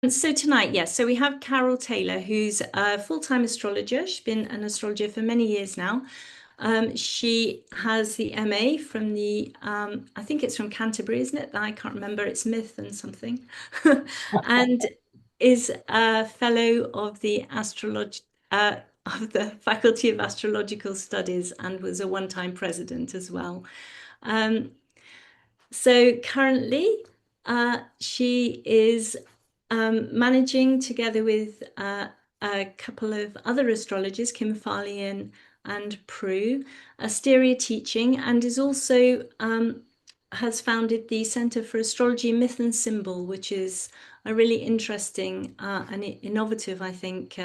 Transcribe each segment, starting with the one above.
So tonight, yes. So we have Carole Taylor, who's a full-time astrologer. She's been an astrologer for many years now. She has the MA from I think it's from Canterbury, isn't it? I can't remember. It's Myth and something. And is a fellow of the of the Faculty of Astrological Studies and was a one-time president as well. Um, so currently, she is managing together with a couple of other astrologers, Kim Farley and Prue, Asteria Teaching, and is also has founded the Centre for Astrology, Myth and Symbol, which is a really interesting and innovative, I think,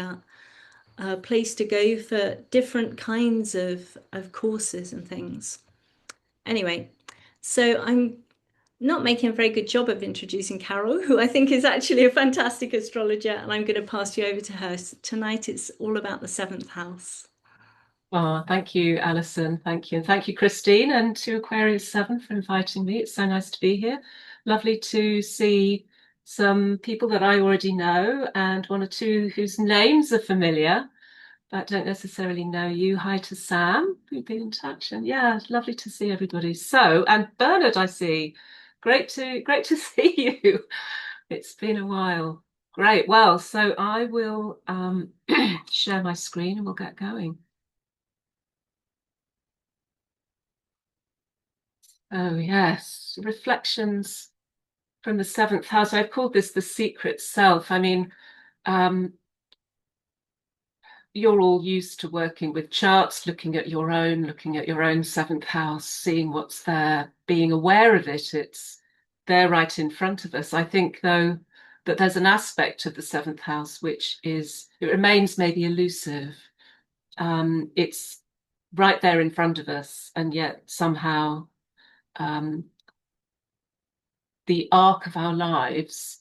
place to go for different kinds of courses and things. Anyway, so I'm not making a very good job of introducing Carole, who I think is actually a fantastic astrologer, and I'm going to pass you over to her. So tonight it's all about the seventh house. Oh, thank you, Alison. Thank you. And thank you, Christine, and to Aquarius 7 for inviting me. It's so nice to be here. Lovely to see some people that I already know and one or two whose names are familiar, but don't necessarily know you. Hi to Sam, who've been in touch. And yeah, it's lovely to see everybody. So, and Bernard, I see. Great to see you. It's been a while. Great. Well, so I will share my screen and we'll get going. Oh, yes. Reflections from the seventh house. I've called this the secret self. I mean, um, you're all used to working with charts, looking at your own seventh house, seeing what's there, being aware of it. It's there right in front of us. I think, though, that there's an aspect of the seventh house which it remains maybe elusive. It's right there in front of us, and yet somehow um, the arc of our lives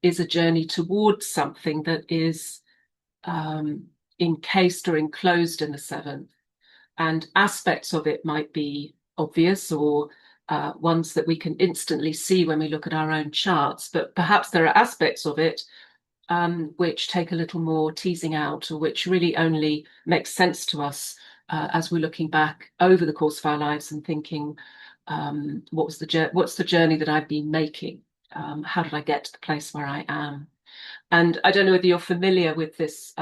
is a journey towards something that is encased or enclosed in the seventh. And aspects of it might be obvious or ones that we can instantly see when we look at our own charts, but perhaps there are aspects of it which take a little more teasing out, or which really only makes sense to us as we're looking back over the course of our lives and thinking, what's the journey that I've been making? How did I get to the place where I am? And I don't know whether you're familiar with this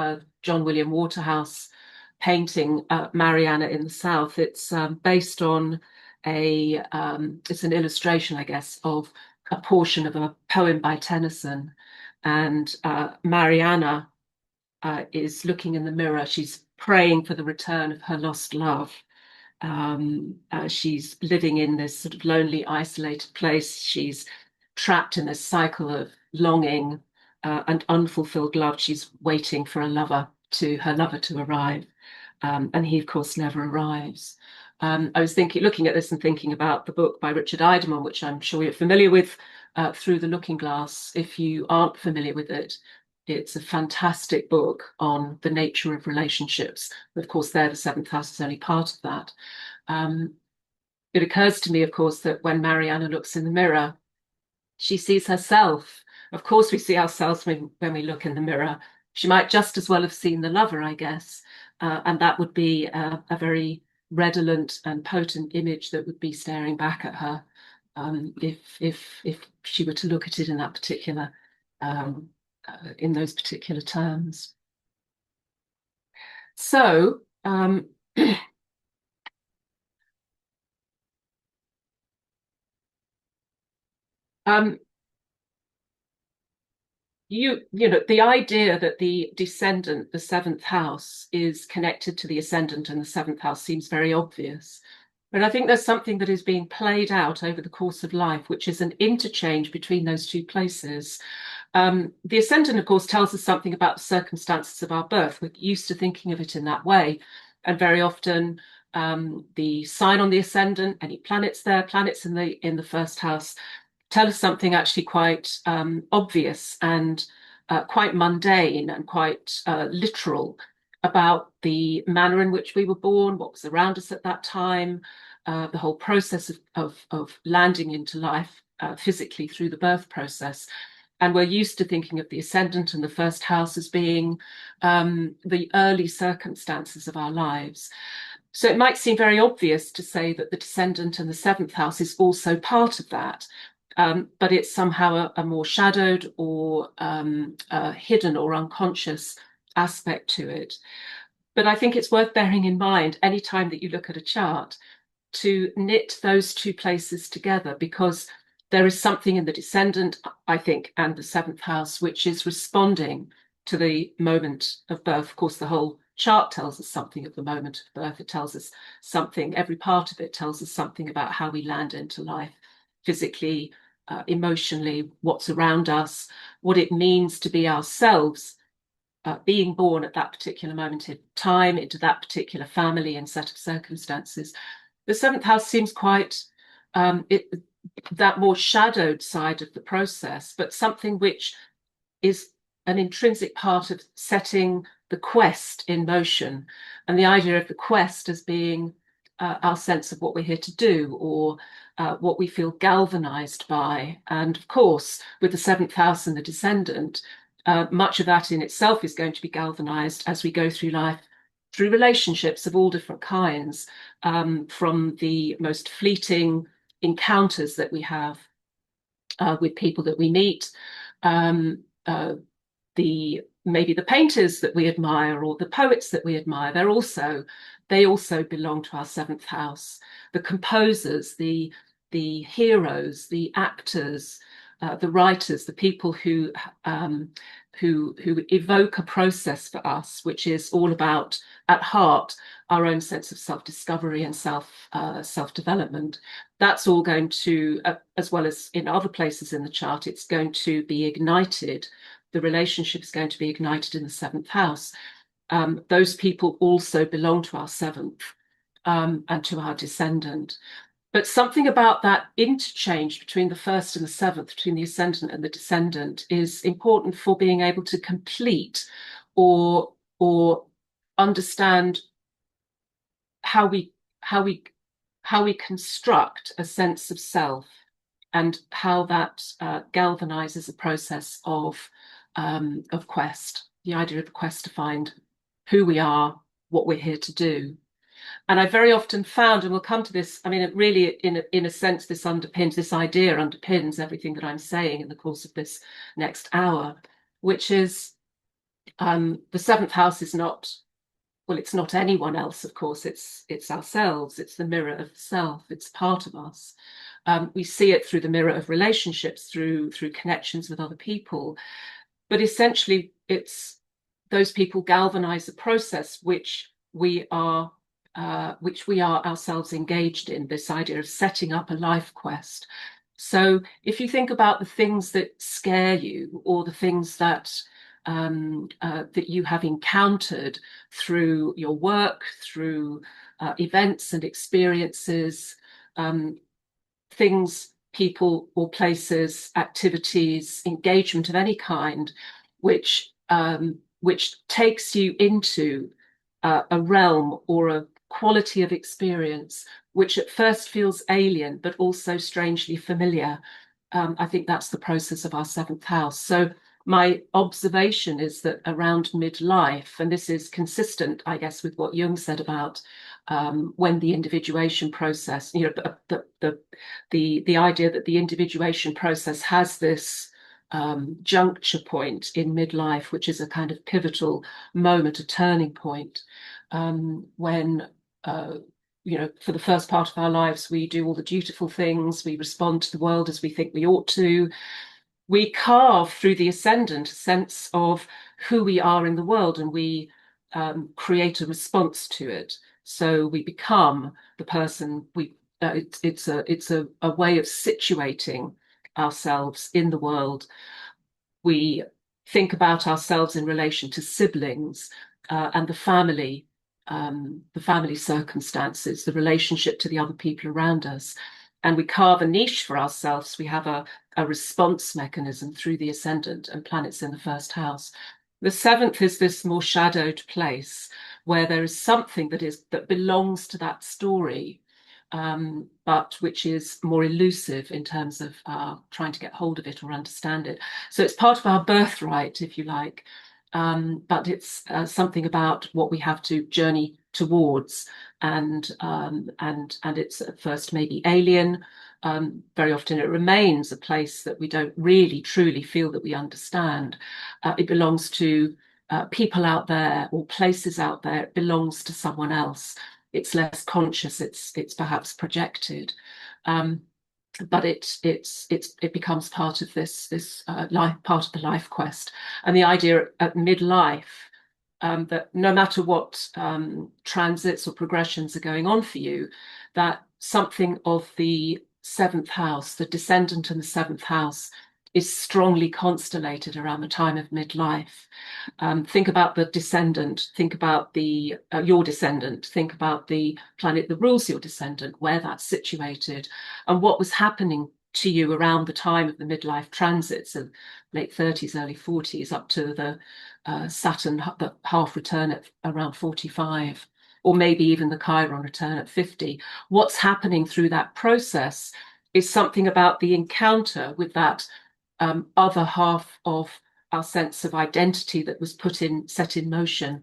John William Waterhouse painting, Mariana in the South. It's based on it's an illustration, I guess, of a portion of a poem by Tennyson. And Mariana is looking in the mirror. She's praying for the return of her lost love. She's living in this sort of lonely, isolated place. She's trapped in this cycle of longing and unfulfilled love. She's waiting for her lover to arrive, and he, of course, never arrives. I was looking at this and thinking about the book by Richard Idemont, which I'm sure you're familiar with, Through the Looking Glass. If you aren't familiar with it, it's a fantastic book on the nature of relationships. Of course, the seventh house is only part of that. It occurs to me, of course, that when Mariana looks in the mirror, she sees herself. Of course, we see ourselves when we look in the mirror. She might just as well have seen the lover, I guess. And that would be a very redolent and potent image that would be staring back at her if she were to look at it in that particular in those particular terms. So you know, the idea that the descendant, the seventh house, is connected to the ascendant and the seventh house seems very obvious. But I think there's something that is being played out over the course of life, which is an interchange between those two places. The ascendant, of course, tells us something about the circumstances of our birth. We're used to thinking of it in that way. And very often the sign on the ascendant, any planets there, planets in the first house, tell us something actually quite obvious and quite mundane and quite literal about the manner in which we were born, what was around us at that time, the whole process of landing into life physically through the birth process. And we're used to thinking of the ascendant and the first house as being the early circumstances of our lives. So it might seem very obvious to say that the descendant and the seventh house is also part of that. But it's somehow a more shadowed or hidden or unconscious aspect to it. But I think it's worth bearing in mind anytime that you look at a chart to knit those two places together, because there is something in the descendant, I think, and the seventh house, which is responding to the moment of birth. Of course, the whole chart tells us something of the moment of birth. It tells us something, every part of it tells us something about how we land into life, physically, emotionally, what's around us, what it means to be ourselves, being born at that particular moment in time, into that particular family and set of circumstances. The seventh house seems quite that more shadowed side of the process, but something which is an intrinsic part of setting the quest in motion. And the idea of the quest as being our sense of what we're here to do, or what we feel galvanized by. And of course, with the seventh house and the descendant, much of that in itself is going to be galvanized as we go through life, through relationships of all different kinds, from the most fleeting encounters that we have with people that we meet, maybe the painters that we admire or the poets that we admire. They also belong to our seventh house. The composers, the heroes, the actors, the writers, the people who evoke a process for us, which is all about, at heart, our own sense of self-discovery and self-development. That's all going to, as well as in other places in the chart, it's going to be ignited. The relationship is going to be ignited in the seventh house. Those people also belong to our seventh and to our descendant. But something about that interchange between the first and the seventh, between the ascendant and the descendant, is important for being able to complete or understand how we construct a sense of self, and how that galvanizes a process of quest, the idea of the quest to find who we are, what we're here to do. And I very often found, and we'll come to this, I mean, it really, in a sense, this idea underpins everything that I'm saying in the course of this next hour, which is the seventh house is not, well, it's not anyone else, of course, it's ourselves, it's the mirror of the self, it's part of us. We see it through the mirror of relationships, through connections with other people. But essentially, it's those people galvanize a process which we are ourselves engaged in, this idea of setting up a life quest. So if you think about the things that scare you, or the things that that you have encountered through your work, through events and experiences, things, people or places, activities, engagement of any kind, which takes you into a realm or a quality of experience which at first feels alien but also strangely familiar. I think that's the process of our seventh house. So my observation is that around midlife, and this is consistent, I guess, with what Jung said about when the individuation process, you know, the idea that the individuation process has this juncture point in midlife, which is a kind of pivotal moment, a turning point, when you know, for the first part of our lives, we do all the dutiful things, we respond to the world as we think we ought to. We carve through the ascendant a sense of who we are in the world, and we create a response to it. So we become the person we. It's a way of situating ourselves in the world. We think about ourselves in relation to siblings and the family circumstances, the relationship to the other people around us. And we carve a niche for ourselves. We have a response mechanism through the ascendant and planets in the first house. The seventh is this more shadowed place where there is something that belongs to that story, but which is more elusive in terms of trying to get hold of it or understand it. So it's part of our birthright, if you like, but it's something about what we have to journey towards, and it's at first maybe alien. Very often it remains a place that we don't really truly feel that we understand. It belongs to people out there or places out there. It belongs to someone else. It's less conscious. It's perhaps projected, but it becomes part of this life, part of the life quest, and the idea at midlife that no matter what transits or progressions are going on for you, that something of the seventh house, the descendant in the seventh house, is strongly constellated around the time of midlife. Think about the descendant, think about the your descendant, think about the planet that rules your descendant, where that's situated, and what was happening to you around the time of the midlife transits of late 30s, early 40s, up to the Saturn, the half return at around 45, or maybe even the Chiron return at 50. What's happening through that process is something about the encounter with that other half of our sense of identity that was set in motion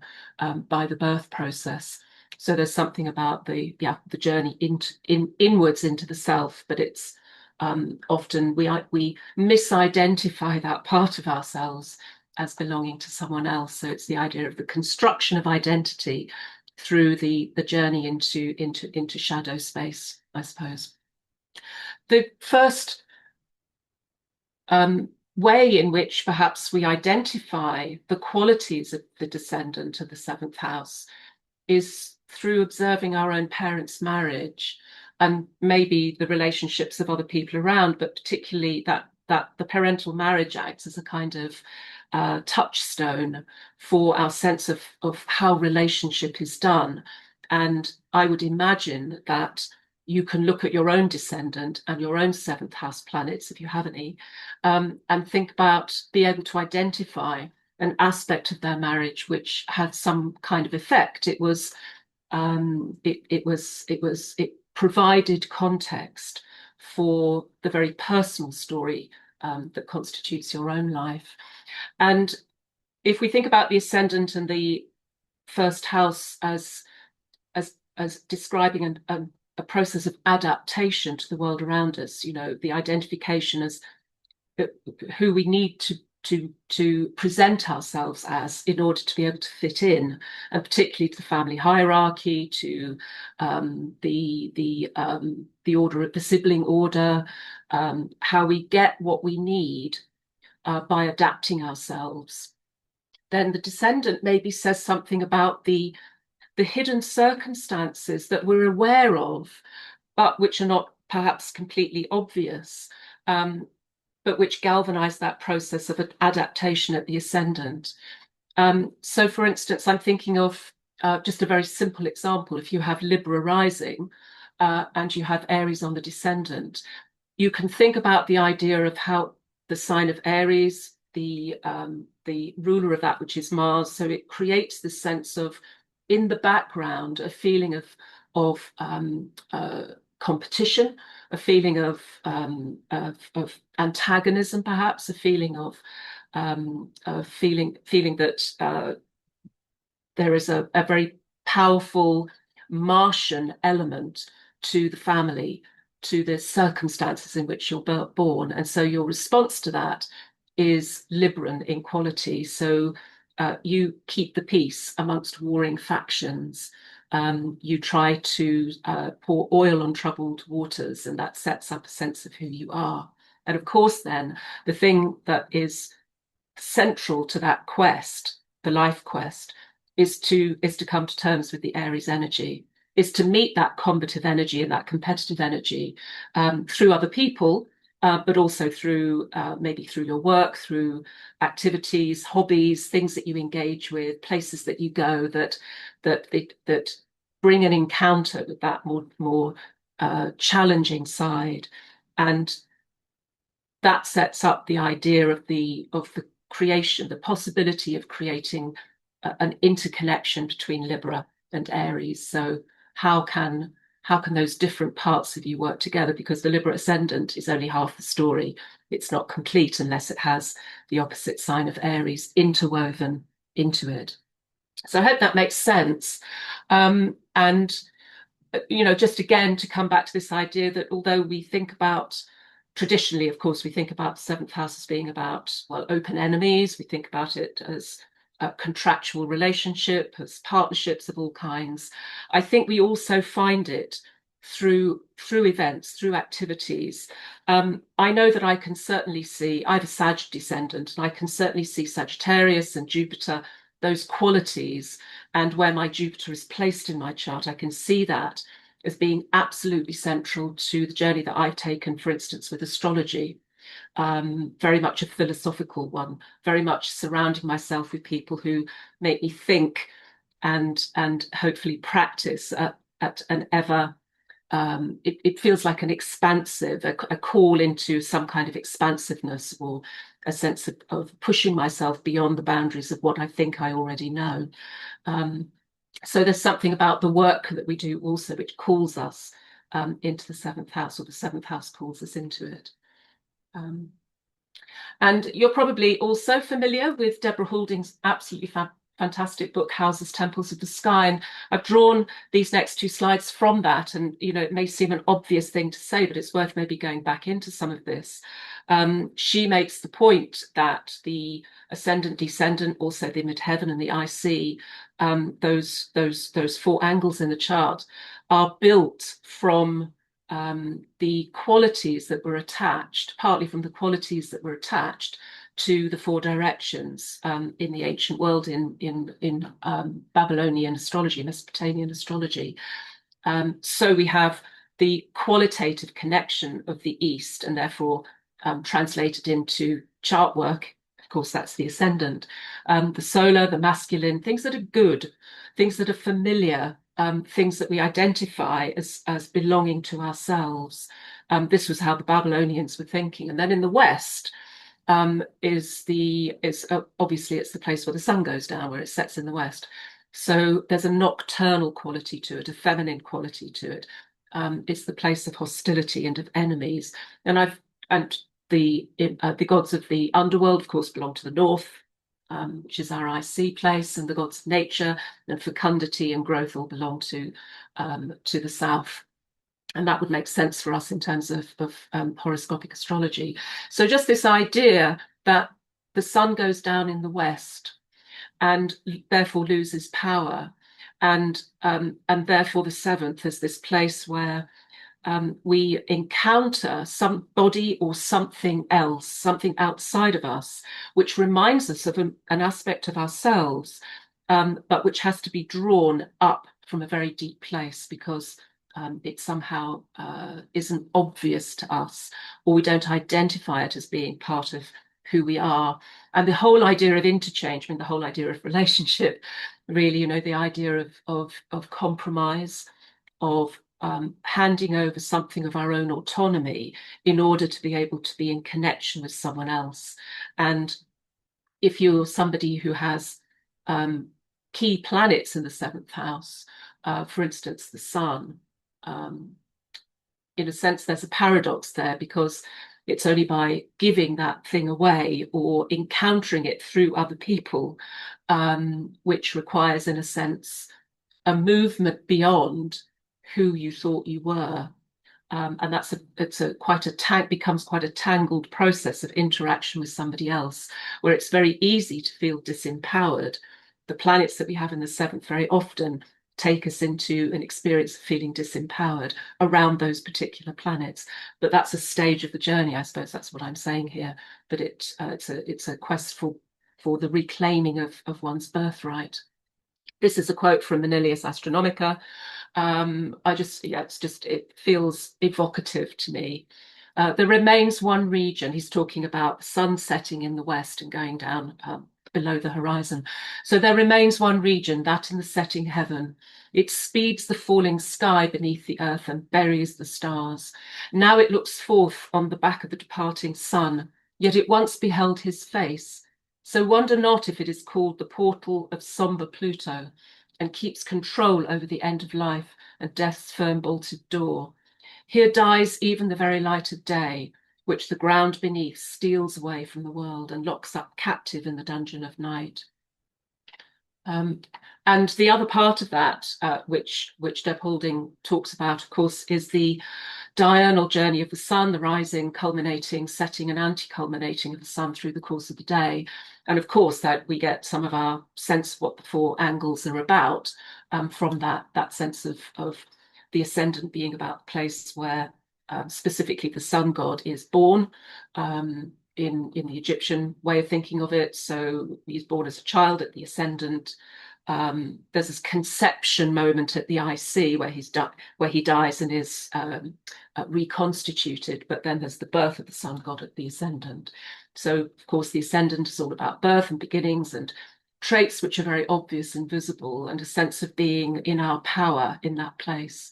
by the birth process. So there's something about the journey inwards into the self, but it's often we misidentify that part of ourselves as belonging to someone else. So it's the idea of the construction of identity through the journey into shadow space, I suppose. The first way in which perhaps we identify the qualities of the descendant of the seventh house is through observing our own parents' marriage, and maybe the relationships of other people around, but particularly that the parental marriage acts as a kind of touchstone for our sense of how relationship is done. And I would imagine that you can look at your own descendant and your own seventh house planets, if you have any, and think about, be able to identify an aspect of their marriage which had some kind of effect. It provided context for the very personal story that constitutes your own life. And if we think about the ascendant and the first house as describing a process of adaptation to the world around us, the identification as who we need to present ourselves as in order to be able to fit in, and particularly to the family hierarchy, to the order of the sibling order, how we get what we need by adapting ourselves. Then the descendant maybe says something about the hidden circumstances that we're aware of, but which are not perhaps completely obvious, but which galvanize that process of adaptation at the ascendant. So, for instance, I'm thinking of just a very simple example. If you have Libra rising and you have Aries on the descendant, you can think about the idea of how the sign of Aries, the ruler of that, which is Mars, so it creates this sense of, in the background, a feeling of competition, a feeling of antagonism, perhaps, a feeling of feeling that there is a very powerful Martian element to the family, to the circumstances in which you're born, and so your response to that is Libran in quality. So you keep the peace amongst warring factions. You try to pour oil on troubled waters, and that sets up a sense of who you are. And of course, then, the thing that is central to that quest, the life quest, is to come to terms with the Aries energy, is to meet that combative energy and that competitive energy through other people, but also through maybe through your work, through activities, hobbies, things that you engage with, places that you go that bring an encounter with that more challenging side. And that sets up the idea of the creation, the possibility of creating an interconnection between Libra and Aries. So how can how can those different parts of you work together? Because the Libra ascendant is only half the story. It's not complete unless it has the opposite sign of Aries interwoven into it. So I hope that makes sense. And, you know, just again, to come back to this idea that although we think about, traditionally, of course, we think about the seventh house as being about, well, open enemies. We think about it as a contractual relationship, as partnerships of all kinds. I think we also find it through events, through activities. I know that I can certainly see, I have a Sag descendant, and I can certainly see Sagittarius and Jupiter, those qualities, and where my Jupiter is placed in my chart, I can see that as being absolutely central to the journey that I've taken, for instance, with astrology. Very much a philosophical one, very much surrounding myself with people who make me think and hopefully practice at an ever, it feels like an expansive, a call into some kind of expansiveness, or a sense of pushing myself beyond the boundaries of what I think I already know. So there's something about the work that we do also which calls us into the seventh house, or the seventh house calls us into it. And you're probably also familiar with Deborah Halding's absolutely fantastic book, Houses, Temples of the Sky. And I've drawn these next two slides from that. And, you know, it may seem an obvious thing to say, but it's worth maybe going back into some of this. She makes the point that the ascendant, descendant, also the midheaven and the IC, those four angles in the chart are built from the qualities that were attached, partly from the qualities that were attached to the four directions in the ancient world, in Babylonian astrology, Mesopotamian astrology. So we have the qualitative connection of the East, and therefore translated into chart work. Of course, that's the ascendant. The solar, the masculine, things that are good, things that are familiar, things that we identify as belonging to ourselves. This was how the Babylonians were thinking. And then in the West obviously it's the place where the sun goes down, where it sets in the West. So there's a nocturnal quality to it, a feminine quality to it. It's the place of hostility and of enemies. And the gods of the underworld, of course, belong to the north, which is our IC place, and the gods of nature and fecundity and growth all belong to the south. And that would make sense for us in terms of horoscopic astrology. So just this idea that the sun goes down in the west and therefore loses power, and therefore the seventh is this place where we encounter somebody or something else, something outside of us, which reminds us of an aspect of ourselves, but which has to be drawn up from a very deep place, because it somehow isn't obvious to us, or we don't identify it as being part of who we are. And the whole idea of interchange, I mean, the whole idea of relationship, really, you know, the idea of compromise, of handing over something of our own autonomy in order to be able to be in connection with someone else. And if you're somebody who has key planets in the seventh house, for instance, the sun, in a sense, there's a paradox there, because it's only by giving that thing away or encountering it through other people, which requires, in a sense, a movement beyond who you thought you were. And becomes quite a tangled process of interaction with somebody else, where it's very easy to feel disempowered. The planets that we have in the seventh very often take us into an experience of feeling disempowered around those particular planets. But that's a stage of the journey, I suppose. That's what I'm saying here. But it's a quest for the reclaiming of one's birthright. This is a quote from Manilius Astronomica. It feels evocative to me. There remains one region. He's talking about the sun setting in the west and going down below the horizon. So there remains one region, that in the setting heaven. It speeds the falling sky beneath the earth and buries the stars. Now it looks forth on the back of the departing sun, yet it once beheld his face. So wonder not if it is called the portal of sombre Pluto. and keeps control over the end of life and death's firm bolted door. Here dies even the very light of day, which the ground beneath steals away from the world and locks up captive in the dungeon of night. And the other part of that, which Deb Halding talks about, of course, is the diurnal journey of the sun, the rising, culminating, setting, and anti-culminating of the sun through the course of the day. And of course, that we get some of our sense of what the four angles are about from that sense of the ascendant being about the place where specifically the sun god is born. In the Egyptian way of thinking of it. So he's born as a child at the ascendant. There's this conception moment at the IC where he dies and is reconstituted, but then there's the birth of the sun god at the ascendant. So of course the ascendant is all about birth and beginnings and traits which are very obvious and visible, and a sense of being in our power in that place.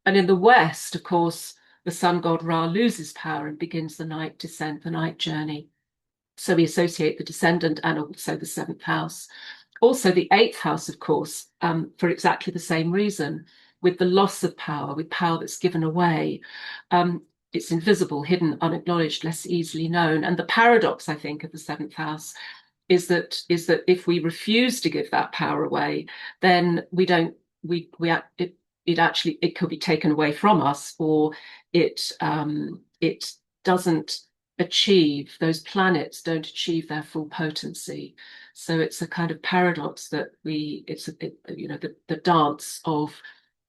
And in the West, of course, the sun god Ra loses power and begins the night descent, the night journey. So we associate the descendant and also the seventh house. Also the eighth house, of course, for exactly the same reason, with the loss of power, with power that's given away. It's invisible, hidden, unacknowledged, less easily known. And the paradox, I think, of the seventh house is that if we refuse to give that power away, then it could be taken away from us, or it doesn't achieve, those planets don't achieve their full potency. So it's a kind of paradox that the dance of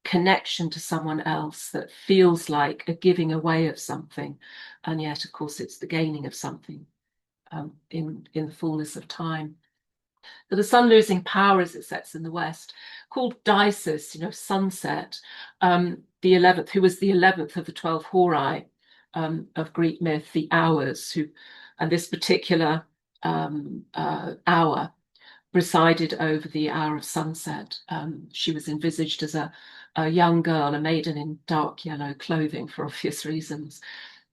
connection to someone else that feels like a giving away of something, and yet of course it's the gaining of something in the fullness of time. So the sun losing power as it sets in the west, called Dices, sunset, the 11th, who was the 11th of the 12 Horai of Greek myth, the hours, and this particular hour presided over the hour of sunset. She was envisaged as a young girl, a maiden in dark yellow clothing for obvious reasons,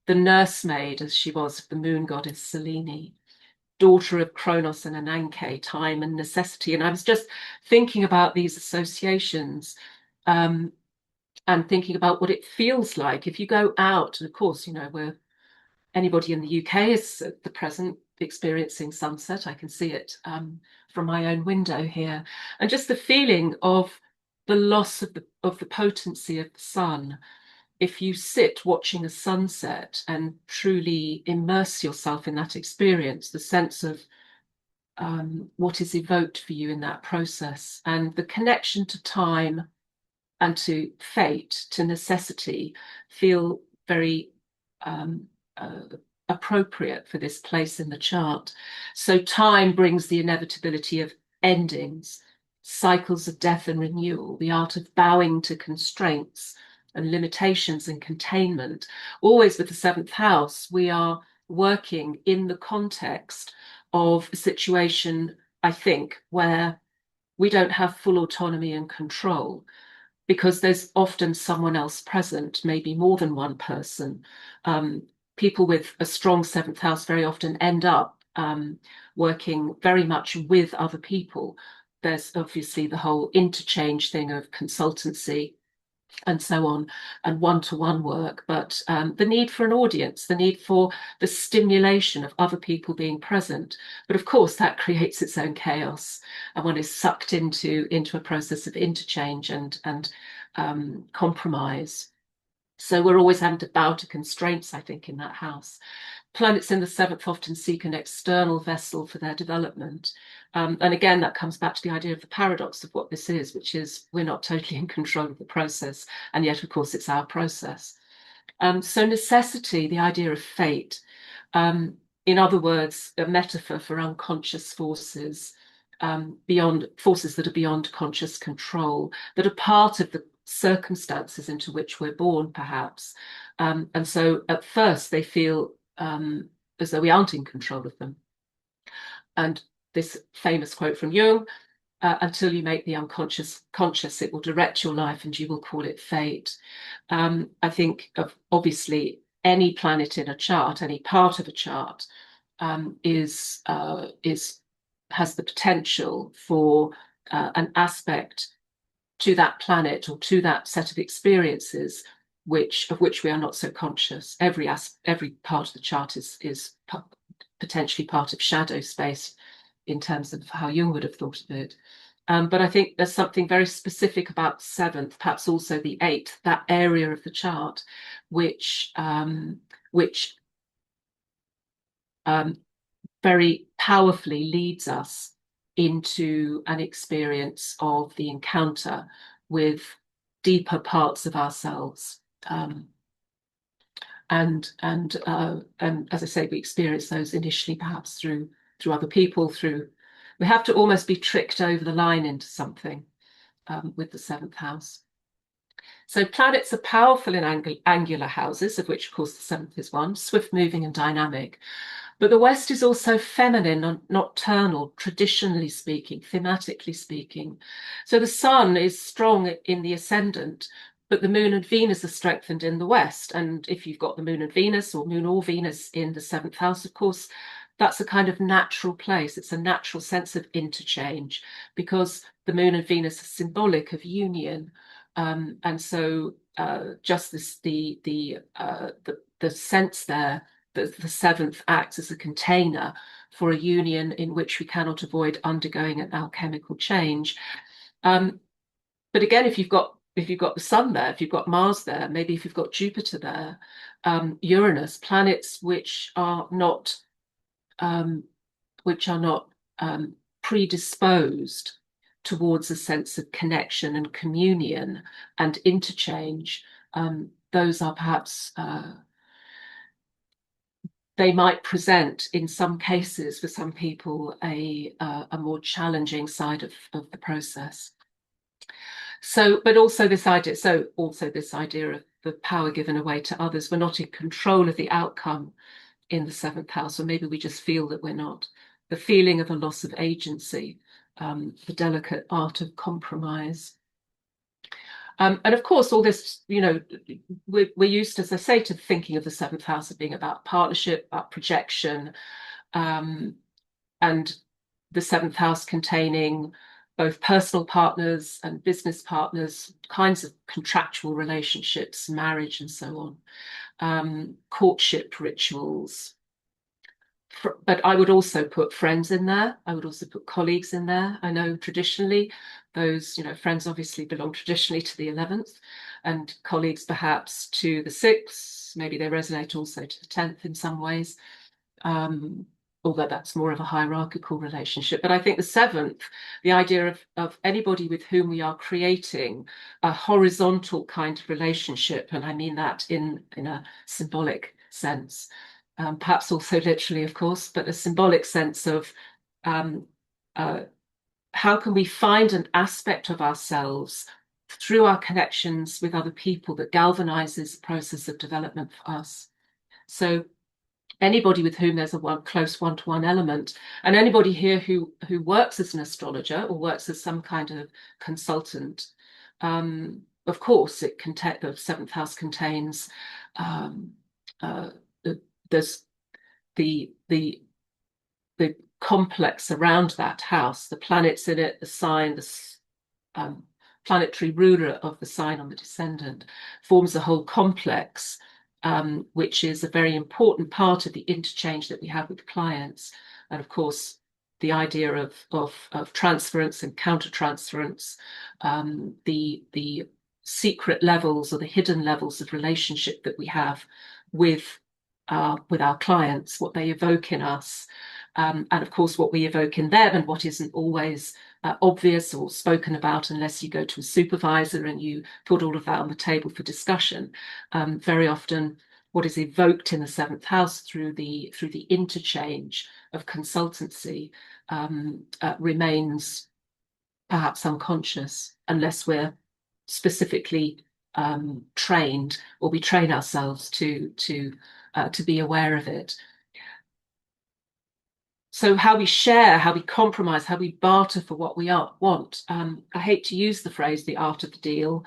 the nursemaid, as she was, of the moon goddess Selene, daughter of Kronos and Ananke, time and necessity. And I was just thinking about these associations and thinking about what it feels like if you go out. And of course, anybody in the UK is at the present experiencing sunset. I can see it from my own window here. And just the feeling of the loss of the potency of the sun. If you sit watching a sunset and truly immerse yourself in that experience, the sense of what is evoked for you in that process, and the connection to time and to fate, to necessity, feel very appropriate for this place in the chart. So time brings the inevitability of endings, cycles of death and renewal, the art of bowing to constraints and limitations and containment. Always with the seventh house, we are working in the context of a situation, I think, where we don't have full autonomy and control, because there's often someone else present, maybe more than one person. People with a strong seventh house very often end up working very much with other people. There's obviously the whole interchange thing of consultancy and so on, and one-to-one work, but the need for an audience, the need for the stimulation of other people being present. But of course, that creates its own chaos, and one is sucked into a process of interchange and compromise. So we're always having to bow to constraints, I think, in that house. Planets in the seventh often seek an external vessel for their development. And again, that comes back to the idea of the paradox of what this is, which is we're not totally in control of the process, and yet, of course, it's our process. So necessity, the idea of fate, in other words, a metaphor for unconscious forces, beyond forces that are beyond conscious control, that are part of the circumstances into which we're born, perhaps. And so at first they feel as though we aren't in control of them. And this famous quote from Jung, until you make the unconscious conscious, it will direct your life and you will call it fate. I think of obviously any planet in a chart, any part of a chart has the potential for an aspect to that planet or to that set of experiences of which we are not so conscious. Every part of the chart is potentially part of shadow space in terms of how Jung would have thought of it. But I think there's something very specific about seventh, perhaps also the eighth, that area of the chart, which very powerfully leads us into an experience of the encounter with deeper parts of ourselves. And as I say, we experience those initially perhaps through other people, we have to almost be tricked over the line into something with the seventh house. So planets are powerful in angular houses, of which, of course, the seventh is one, swift moving and dynamic. But the West is also feminine and nocturnal, traditionally speaking, thematically speaking. So the sun is strong in the ascendant, but the moon and Venus are strengthened in the West. And if you've got the moon and Venus, or moon or Venus in the seventh house, of course, that's a kind of natural place. It's a natural sense of interchange because the moon and Venus are symbolic of union. And so just the sense there that the seventh acts as a container for a union in which we cannot avoid undergoing an alchemical change. But again, if you've got the sun there, if you've got Mars there, maybe if you've got Jupiter there, Uranus, planets which are not predisposed towards a sense of connection and communion and interchange, those are perhaps they might present in some cases for some people a more challenging side of the process. So, but also this idea of the power given away to others. We're not in control of the outcome in the seventh house, or maybe we just feel that we're not. The feeling of a loss of agency, the delicate art of compromise. And of course, all this, we're used, as I say, to thinking of the seventh house as being about partnership, about projection, and the seventh house containing both personal partners and business partners, kinds of contractual relationships, marriage, and so on, courtship rituals. But I would also put friends in there. I would also put colleagues in there. I know traditionally those, friends obviously belong traditionally to the 11th, and colleagues perhaps to the 6th. Maybe they resonate also to the 10th in some ways, although that's more of a hierarchical relationship. But I think the 7th, the idea of anybody with whom we are creating a horizontal kind of relationship, and I mean that in a symbolic sense, perhaps also literally, of course, but a symbolic sense of how can we find an aspect of ourselves through our connections with other people that galvanizes the process of development for us. So anybody with whom there's a close one-to-one element, and anybody here who works as an astrologer or works as some kind of consultant, of course, the seventh house contains there's the complex around that house, the planets in it, the sign, the planetary ruler of the sign on the descendant, forms a whole complex, which is a very important part of the interchange that we have with clients. And of course, the idea of transference and counter-transference, the secret levels or the hidden levels of relationship that we have with our clients, what they evoke in us, and of course what we evoke in them, and what isn't always obvious or spoken about unless you go to a supervisor and you put all of that on the table for discussion. Very often what is evoked in the seventh house through the interchange of consultancy remains perhaps unconscious unless we're specifically trained, or we train ourselves to be aware of it. So how we share, how we compromise, how we barter for what we want. I hate to use the phrase the art of the deal,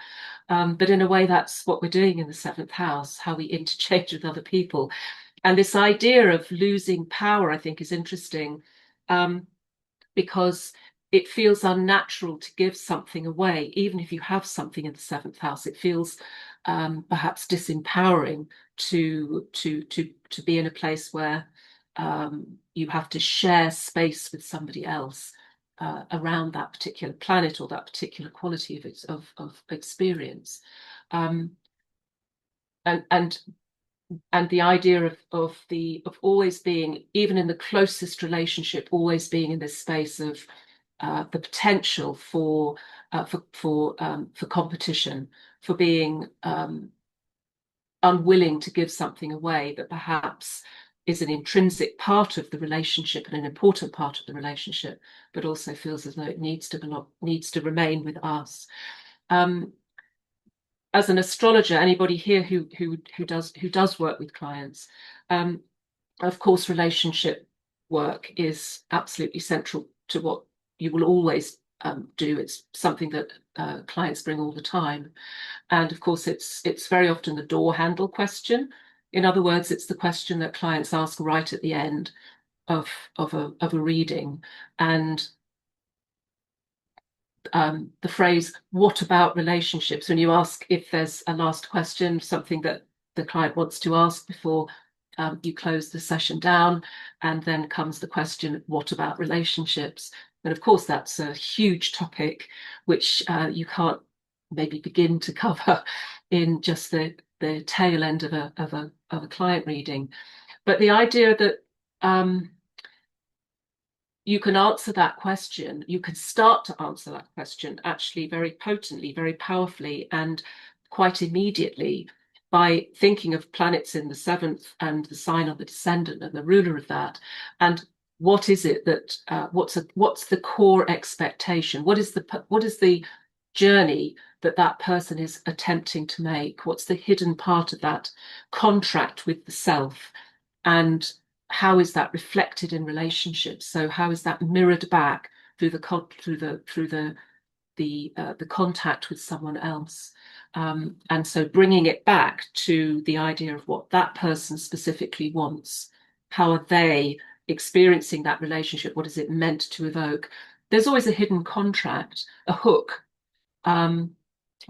but in a way that's what we're doing in the seventh house, how we interchange with other people. And this idea of losing power, I think, is interesting, because it feels unnatural to give something away, even if you have something in the seventh house. It feels perhaps disempowering to be in a place where you have to share space with somebody else around that particular planet or that particular quality of experience. And the idea of always being, even in the closest relationship, always being in this space of the potential for competition, for being unwilling to give something away that perhaps is an intrinsic part of the relationship and an important part of the relationship, but also feels as though it needs to remain with us. As an astrologer, anybody here who does work with clients, of course, relationship work is absolutely central to what you will always do. It's something that clients bring all the time. And of course, it's very often the door handle question. In other words, it's the question that clients ask right at the end of a reading. And the phrase, what about relationships? When you ask if there's a last question, something that the client wants to ask before you close the session down, and then comes the question, what about relationships? And of course, that's a huge topic, which you can't maybe begin to cover in just the tail end of a client reading. But the idea that you can answer that question, you can start to answer that question actually very potently, very powerfully, and quite immediately by thinking of planets in the seventh and the sign of the descendant and the ruler of that. And what is it that, what's the core expectation? What is the journey that person is attempting to make? What's the hidden part of that contract with the self? And how is that reflected in relationships? So how is that mirrored back through the contact with someone else? And so bringing it back to the idea of what that person specifically wants. How are they experiencing that relationship? What is it meant to evoke? There's always a hidden contract, a hook.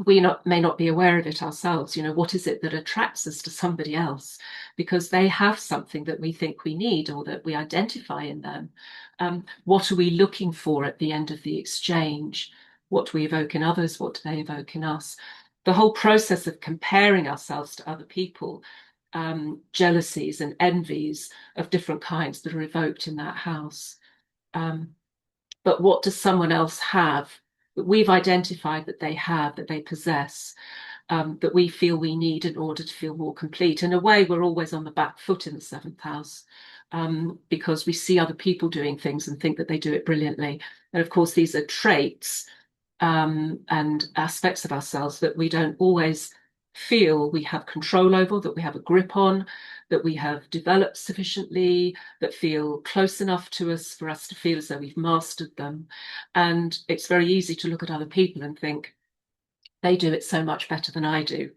We may not be aware of it ourselves. What is it that attracts us to somebody else? Because they have something that we think we need or that we identify in them. What are we looking for at the end of the exchange? What do we evoke in others? What do they evoke in us? The whole process of comparing ourselves to other people, jealousies and envies of different kinds that are evoked in that house. But what does someone else have that we've identified that they have, that they possess, that we feel we need in order to feel more complete? In a way, we're always on the back foot in the seventh house because we see other people doing things and think that they do it brilliantly. And of course, these are traits and aspects of ourselves that we don't always feel we have control over, that we have a grip on, that we have developed sufficiently, that feel close enough to us for us to feel as though we've mastered them. And it's very easy to look at other people and think, they do it so much better than I do.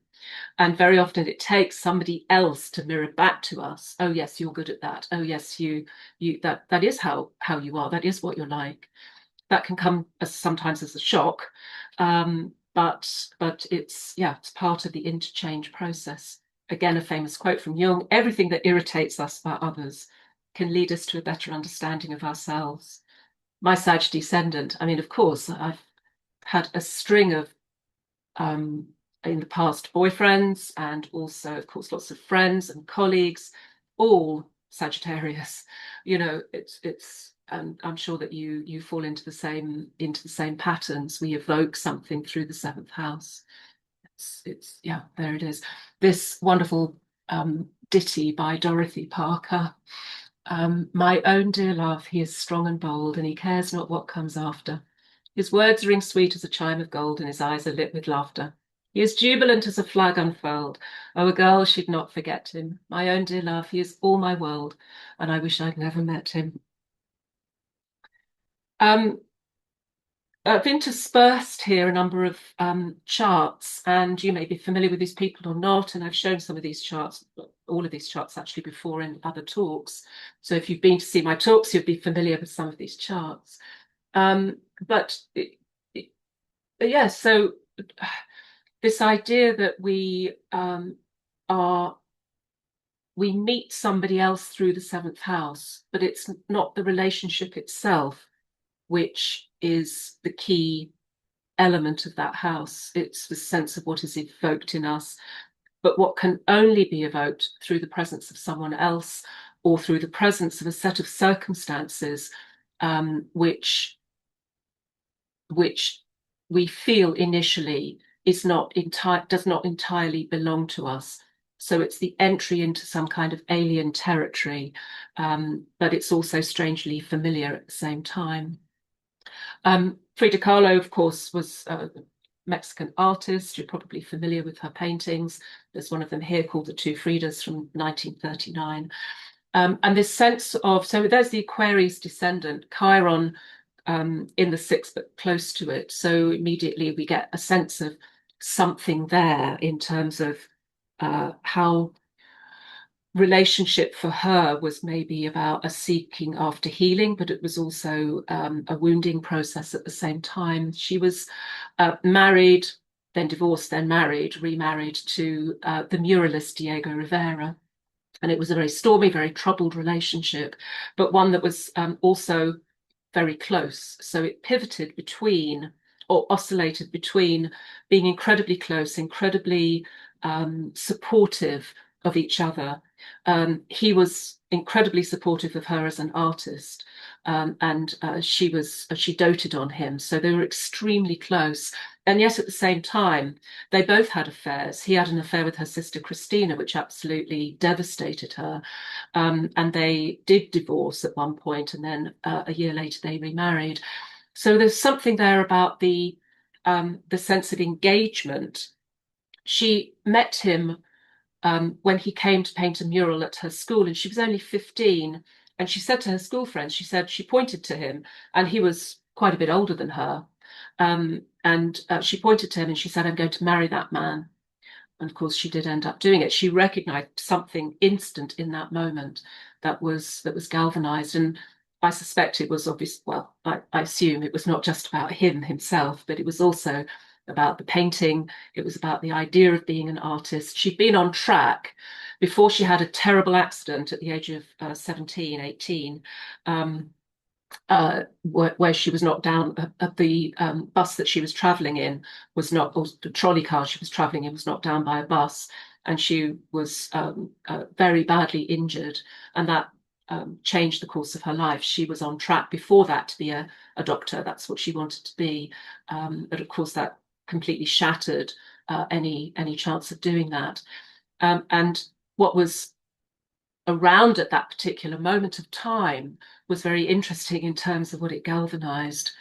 And very often it takes somebody else to mirror back to us, oh yes, you're good at that. Oh yes, you that is how you are, that is what you're like. That can come sometimes as a shock. But it's part of the interchange process. Again, a famous quote from Jung: everything that irritates us about others can lead us to a better understanding of ourselves. My Sag descendant, I mean, of course, I've had a string of in the past boyfriends, and also, of course, lots of friends and colleagues, all Sagittarius. It's and I'm sure that you fall into the same patterns. We evoke something through the seventh house. It's there it is. This wonderful ditty by Dorothy Parker. My own dear love, he is strong and bold, and he cares not what comes after. His words ring sweet as a chime of gold, and his eyes are lit with laughter. He is jubilant as a flag unfurled. Oh, a girl should not forget him. My own dear love, he is all my world, and I wish I'd never met him. I've interspersed here a number of charts, and you may be familiar with these people or not, and I've shown some of these charts, all of these charts actually, before in other talks. So if you've been to see my talks, you'll be familiar with some of these charts. but yes, so this idea that we meet somebody else through the seventh house, but it's not the relationship itself which is the key element of that house. It's the sense of what is evoked in us, but what can only be evoked through the presence of someone else or through the presence of a set of circumstances which we feel initially does not entirely belong to us. So it's the entry into some kind of alien territory, but it's also strangely familiar at the same time. Frida Kahlo, of course, was a Mexican artist. You're probably familiar with her paintings. There's one of them here called The Two Fridas from 1939. And this sense of, so there's the Aquarius descendant, Chiron, in the sixth, but close to it. So immediately we get a sense of something there in terms of how relationship for her was maybe about a seeking after healing, but it was also a wounding process at the same time. She was married, then divorced, then married, remarried to the muralist Diego Rivera. And it was a very stormy, very troubled relationship, but one that was also very close. So it pivoted between, or oscillated between, being incredibly close, incredibly supportive of each other. He was incredibly supportive of her as an artist, and she doted on him. So they were extremely close. And yet at the same time, they both had affairs. He had an affair with her sister Christina, which absolutely devastated her. And they did divorce at one point, and then a year later they remarried. So there's something there about the sense of engagement. She met him when he came to paint a mural at her school, and she was only 15. And she said to her school friends, she pointed to him, and he was quite a bit older than her. And she pointed to him and she said, "I'm going to marry that man." And of course, she did end up doing it. She recognized something instant in that moment that was galvanized. And I suspect it was obvious. Well, I assume it was not just about him himself, but it was also about the painting. It was about the idea of being an artist. She'd been on track before she had a terrible accident at the age of 17, 18. Where she was knocked down. The bus that she was traveling in was not, or the trolley car she was traveling in was knocked down by a bus, and she was very badly injured, and that changed the course of her life. She was on track before that to be a doctor. That's what she wanted to be, but of course that completely shattered any chance of doing that. And what was around at that particular moment of time was very interesting in terms of what it galvanized.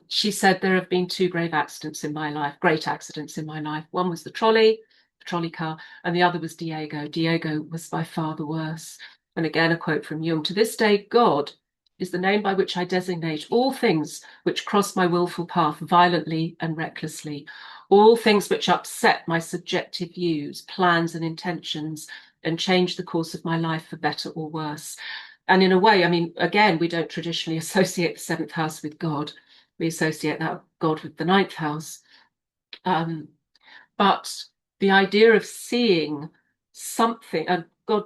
She said, "There have been two grave accidents in my life, great accidents in my life. One was the trolley car, and the other was Diego. Diego was by far the worst." And again, a quote from Jung: "To this day, God is the name by which I designate all things which cross my willful path violently and recklessly, all things which upset my subjective views, plans, and intentions, and change the course of my life for better or worse." And in a way, I mean, again, we don't traditionally associate the seventh house with God. We associate that God with the ninth house. But the idea of seeing something, and God,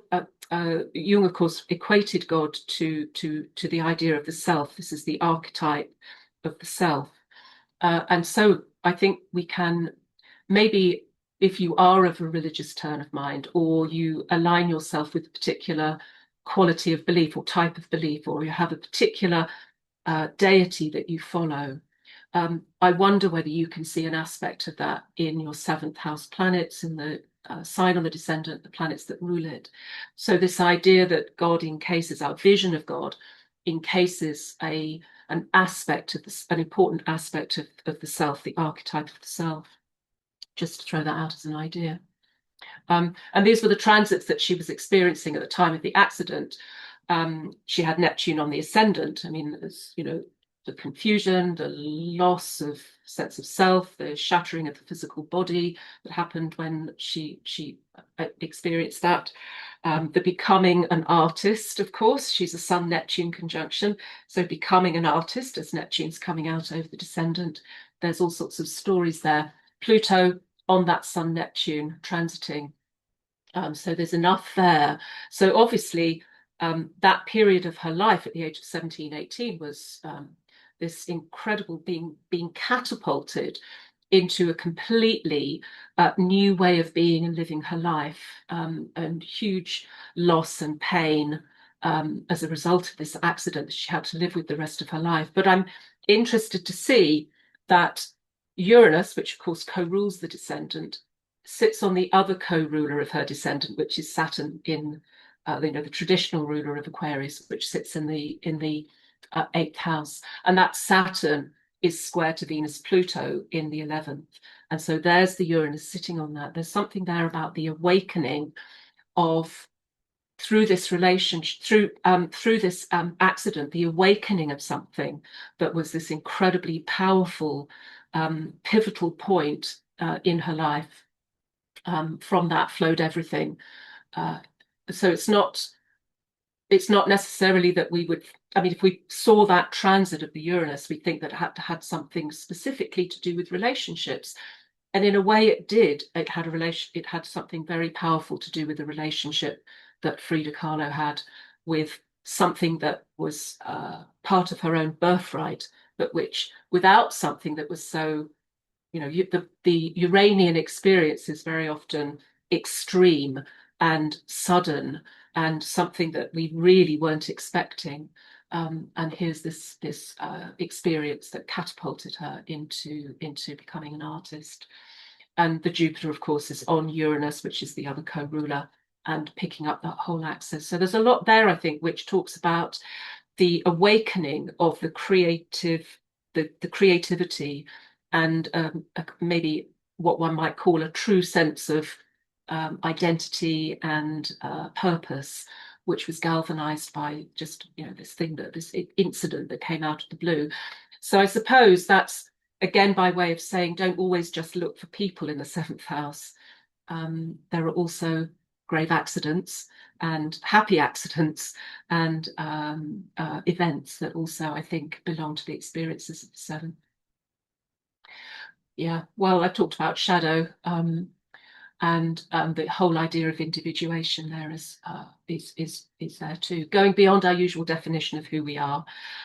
Jung, of course, equated God to the idea of the self. This is the archetype of the self. And so I think we can maybe, if you are of a religious turn of mind, or you align yourself with a particular quality of belief or type of belief, or you have a particular deity that you follow, I wonder whether you can see an aspect of that in your seventh house planets, in the sign on the descendant, the planets that rule it. So this idea that God encases, our vision of God encases an aspect of this, an important aspect of the self, the archetype of the self. Just to throw that out as an idea. And these were the transits that she was experiencing at the time of the accident. She had Neptune on the ascendant. I mean, there's, the confusion, the loss of sense of self, the shattering of the physical body that happened when she experienced that. The becoming an artist, of course, she's a Sun-Neptune conjunction, so becoming an artist as Neptune's coming out over the descendant. There's all sorts of stories there. Pluto on that Sun-Neptune transiting. So there's enough there. So obviously, that period of her life at the age of 17, 18 was this incredible being catapulted into a completely new way of being and living her life, and huge loss and pain as a result of this accident that she had to live with the rest of her life. But I'm interested to see that Uranus, which of course co-rules the descendant, sits on the other co-ruler of her descendant, which is Saturn in the traditional ruler of Aquarius, which sits in the 8th house, and that Saturn is square to Venus Pluto in the 11th. And so there's the Uranus sitting on that. There's something there about the awakening of, through this relationship, through this accident, the awakening of something that was this incredibly powerful, pivotal point in her life. From that flowed everything. So it's not necessarily that we would, I mean, if we saw that transit of the Uranus, we think that it had something specifically to do with relationships. And in a way it did. It had something very powerful to do with the relationship that Frida Kahlo had with something that was part of her own birthright, but which, without something that was so, the Uranian experience is very often extreme and sudden and something that we really weren't expecting. And here's this experience that catapulted her into becoming an artist. And the Jupiter, of course, is on Uranus, which is the other co-ruler, and picking up that whole axis. So there's a lot there, I think, which talks about the awakening of the creativity and maybe what one might call a true sense of identity and purpose, which was galvanized by just this incident that came out of the blue. So I suppose that's, again, by way of saying, don't always just look for people in the 7th house. There are also grave accidents and happy accidents and events that also, I think, belong to the experiences of the 7th. Yeah, well, I talked about shadow, and the whole idea of individuation there is there too. Going beyond our usual definition of who we are,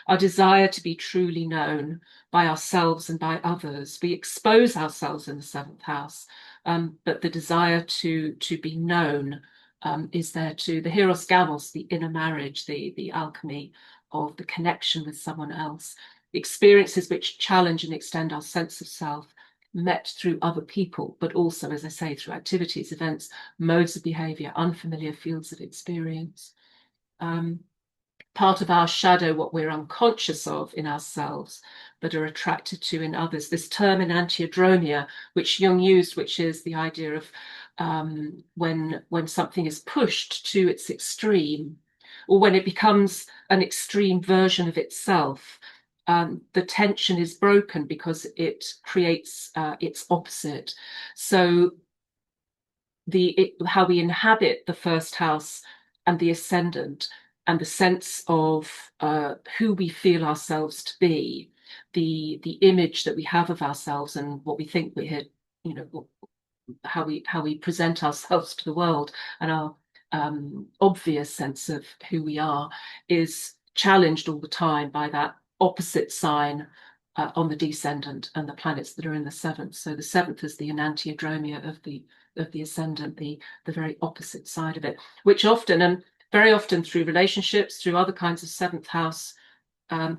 our desire to be truly known by ourselves and by others. We expose ourselves in the 7th house, but the desire to be known is there too. The Hieros Gamos, the inner marriage, the alchemy of the connection with someone else, experiences which challenge and extend our sense of self, met through other people, but also, as I say, through activities, events, modes of behavior, unfamiliar fields of experience. Part of our shadow, what we're unconscious of in ourselves, but are attracted to in others. This term enantiodromia, which Jung used, which is the idea of when something is pushed to its extreme, or when it becomes an extreme version of itself, the tension is broken because it creates its opposite. So how we inhabit the 1st house and the ascendant, and the sense of who we feel ourselves to be, the image that we have of ourselves and what we think we're, how we present ourselves to the world, and our obvious sense of who we are is challenged all the time by that opposite sign on the descendant and the planets that are in the 7th. So the 7th is the enantiodromia of the ascendant, the very opposite side of it, which often, and very often through relationships, through other kinds of 7th house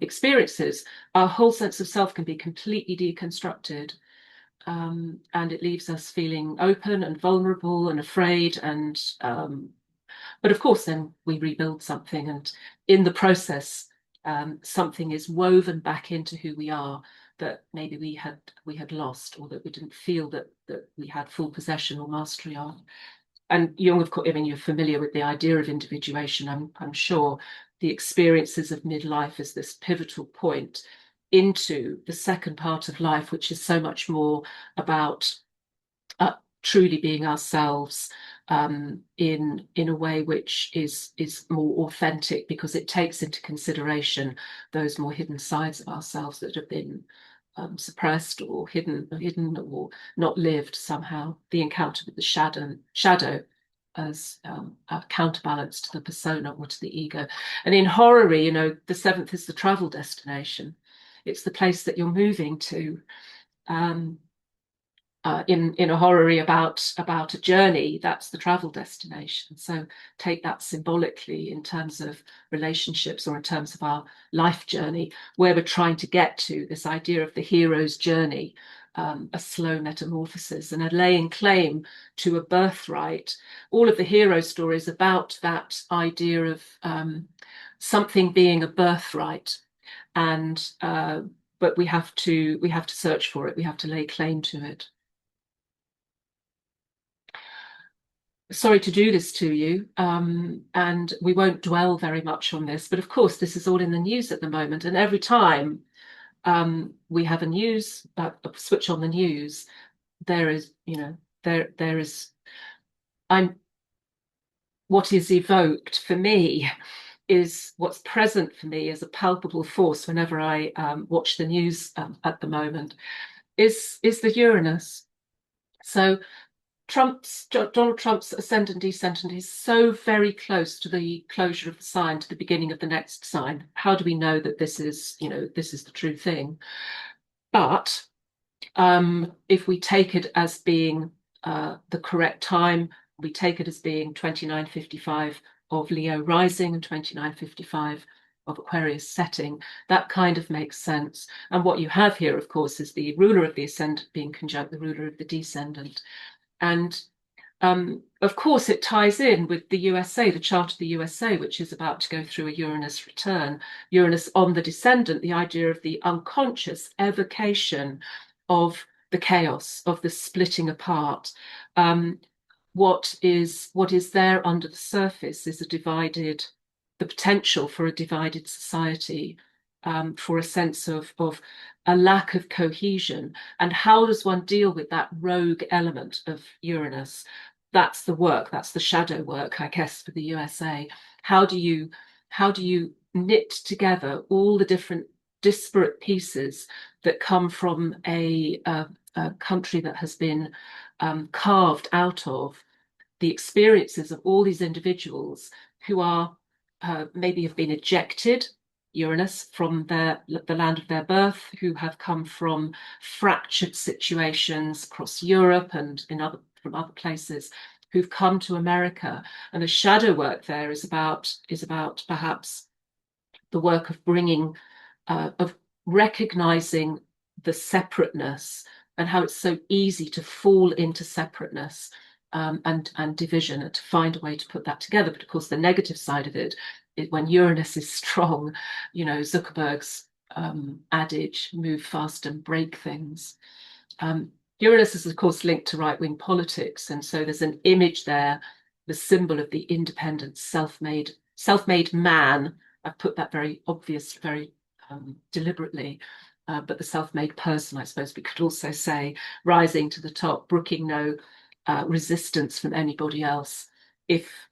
experiences, our whole sense of self can be completely deconstructed. And it leaves us feeling open and vulnerable and afraid, and but of course then we rebuild something, and in the process something is woven back into who we are that maybe we had lost, or that we didn't feel that we had full possession or mastery of. And Jung, of course, I mean, you're familiar with the idea of individuation, I'm sure. The experiences of midlife as this pivotal point into the second part of life, which is so much more about truly being ourselves, in a way which is more authentic, because it takes into consideration those more hidden sides of ourselves that have been suppressed or hidden or not lived somehow. The encounter with the shadow as a counterbalance to the persona or to the ego. And in horary, you know, the seventh is the travel destination. It's the place that you're moving to. In a horary about a journey, that's the travel destination. So take that symbolically in terms of relationships, or in terms of our life journey, where we're trying to get to, this idea of the hero's journey, a slow metamorphosis, and a laying claim to a birthright. All of the hero stories about that idea of something being a birthright, and but we have to search for it. We have to lay claim to it. Sorry to do this to you, and we won't dwell very much on this, but of course this is all in the news at the moment, and every time we have a switch on the news, there is, you know, there is, what is evoked for me is what's present for me as a palpable force whenever I watch the news at the moment is the Uranus. So Donald Trump's ascendant descendant is so very close to the closure of the sign, to the beginning of the next sign. How do we know that this is, you know, this is the true thing? But if we take it as being the correct time, we take it as being 2955 of Leo rising and 2955 of Aquarius setting, that kind of makes sense. And what you have here, of course, is the ruler of the ascendant being conjunct the ruler of the descendant. And of course, it ties in with the USA, the chart of the USA, which is about to go through a Uranus return. Uranus on the descendant, the idea of the unconscious evocation of the chaos, of the splitting apart. What is there under the surface is the potential for a divided society, for a sense of a lack of cohesion. And how does one deal with that rogue element of Uranus? That's the work, that's the shadow work, I guess, for the USA. How do you knit together all the different disparate pieces that come from a country that has been carved out of the experiences of all these individuals who are maybe have been ejected, Uranus, from the land of their birth, who have come from fractured situations across Europe and from other places, who've come to America. And the shadow work there is about perhaps the work of bringing, of recognizing the separateness, and how it's so easy to fall into separateness and division, and to find a way to put that together. But of course, the negative side of it is when Uranus is strong, you know, Zuckerberg's adage, move fast and break things. Uranus is, of course, linked to right-wing politics. And so there's an image there, the symbol of the independent, self-made man. I've put that very obvious, very deliberately. But the self-made person, I suppose we could also say, rising to the top, brooking no resistance from anybody else.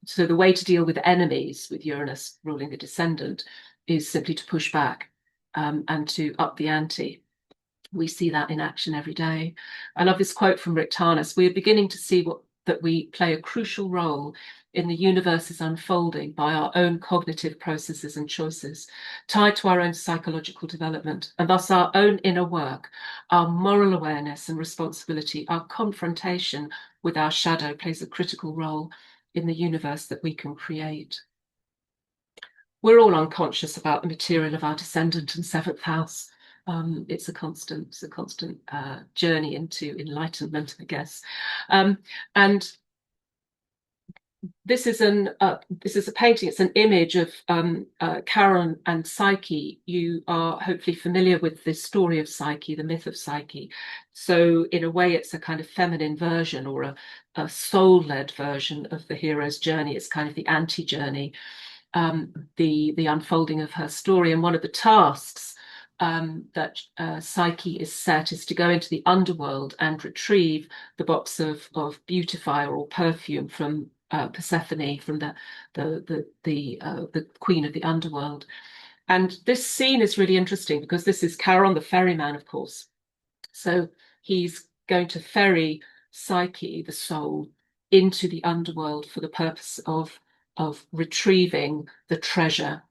So the way to deal with enemies, with Uranus ruling the descendant, is simply to push back and to up the ante. We see that in action every day. I love this quote from Rick Tarnas: "We are beginning to see that we play a crucial role in the universe's unfolding by our own cognitive processes and choices, tied to our own psychological development, and thus our own inner work, our moral awareness and responsibility, our confrontation with our shadow plays a critical role in the universe that we can create." We're all unconscious about the material of our descendant and seventh house. It's a constant journey into enlightenment, I guess. And this is a painting. It's an image of Charon and Psyche. You are hopefully familiar with this story of Psyche, the myth of Psyche. So in a way, it's a kind of feminine version, or a soul-led version of the hero's journey. It's kind of the anti-journey, the unfolding of her story. And one of the tasks that Psyche is set is to go into the underworld and retrieve the box of beautifier or perfume from Persephone, from the queen of the underworld. And this scene is really interesting because this is Charon the ferryman, of course. So he's going to ferry Psyche, the soul, into the underworld for the purpose of retrieving the treasure.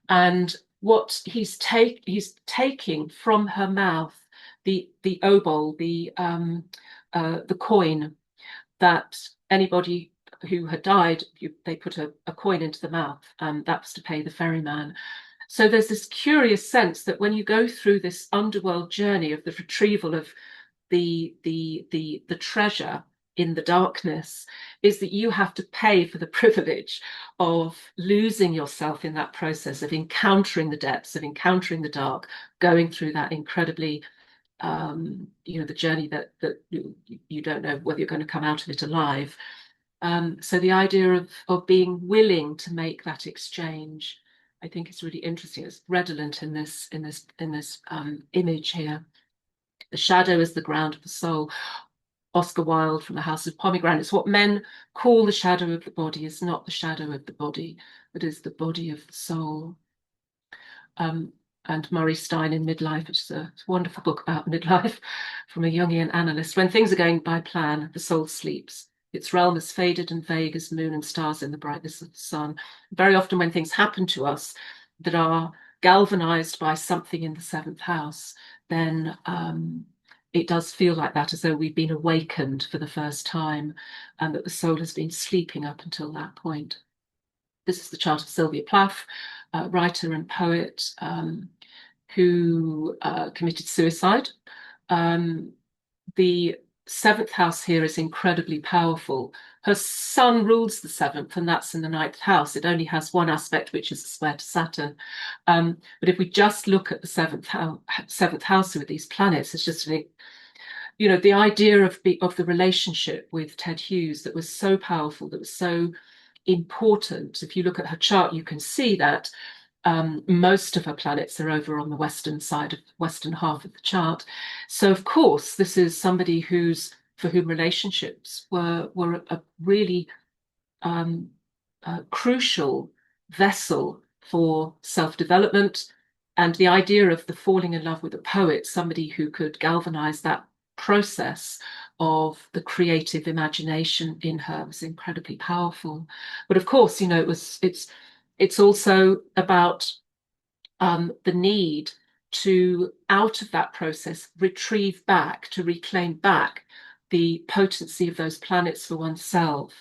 And what he's taking from her mouth the obol, the coin that anybody who had died, they put a coin into the mouth, that was to pay the ferryman. So there's this curious sense that when you go through this underworld journey of the retrieval of the treasure in the darkness, is that you have to pay for the privilege of losing yourself in that process of encountering the depths, of encountering the dark, going through that incredibly the journey that you don't know whether you're going to come out of it alive. So the idea of being willing to make that exchange, I think, is really interesting. It's redolent in this image here. The shadow is the ground of the soul. Oscar Wilde from the House of Pomegranates. What men call the shadow of the body is not the shadow of the body, but is the body of the soul. And Murray Stein in Midlife, which is a wonderful book about midlife from a Jungian analyst. When things are going by plan, the soul sleeps. Its realm is faded and vague as moon and stars in the brightness of the sun. Very often when things happen to us that are galvanized by something in the seventh house, then it does feel like that, as though we've been awakened for the first time and that the soul has been sleeping up until that point. This is the chart of Sylvia Plath, writer and poet who committed suicide. The seventh house here is incredibly powerful. Her sun rules the seventh, and that's in the ninth house. It only has one aspect, which is a square to Saturn. But if we just look at the seventh house with these planets, it's just the idea of the relationship with Ted Hughes that was so powerful, that was so important. If you look at her chart, you can see that most of her planets are over on the western half of the chart. So of course, this is somebody for whom relationships were a really crucial vessel for self-development. And the idea of the falling in love with a poet, somebody who could galvanize that process of the creative imagination in her, was incredibly powerful. But of course, it's also about the need to, out of that process, retrieve back, to reclaim back the potency of those planets for oneself,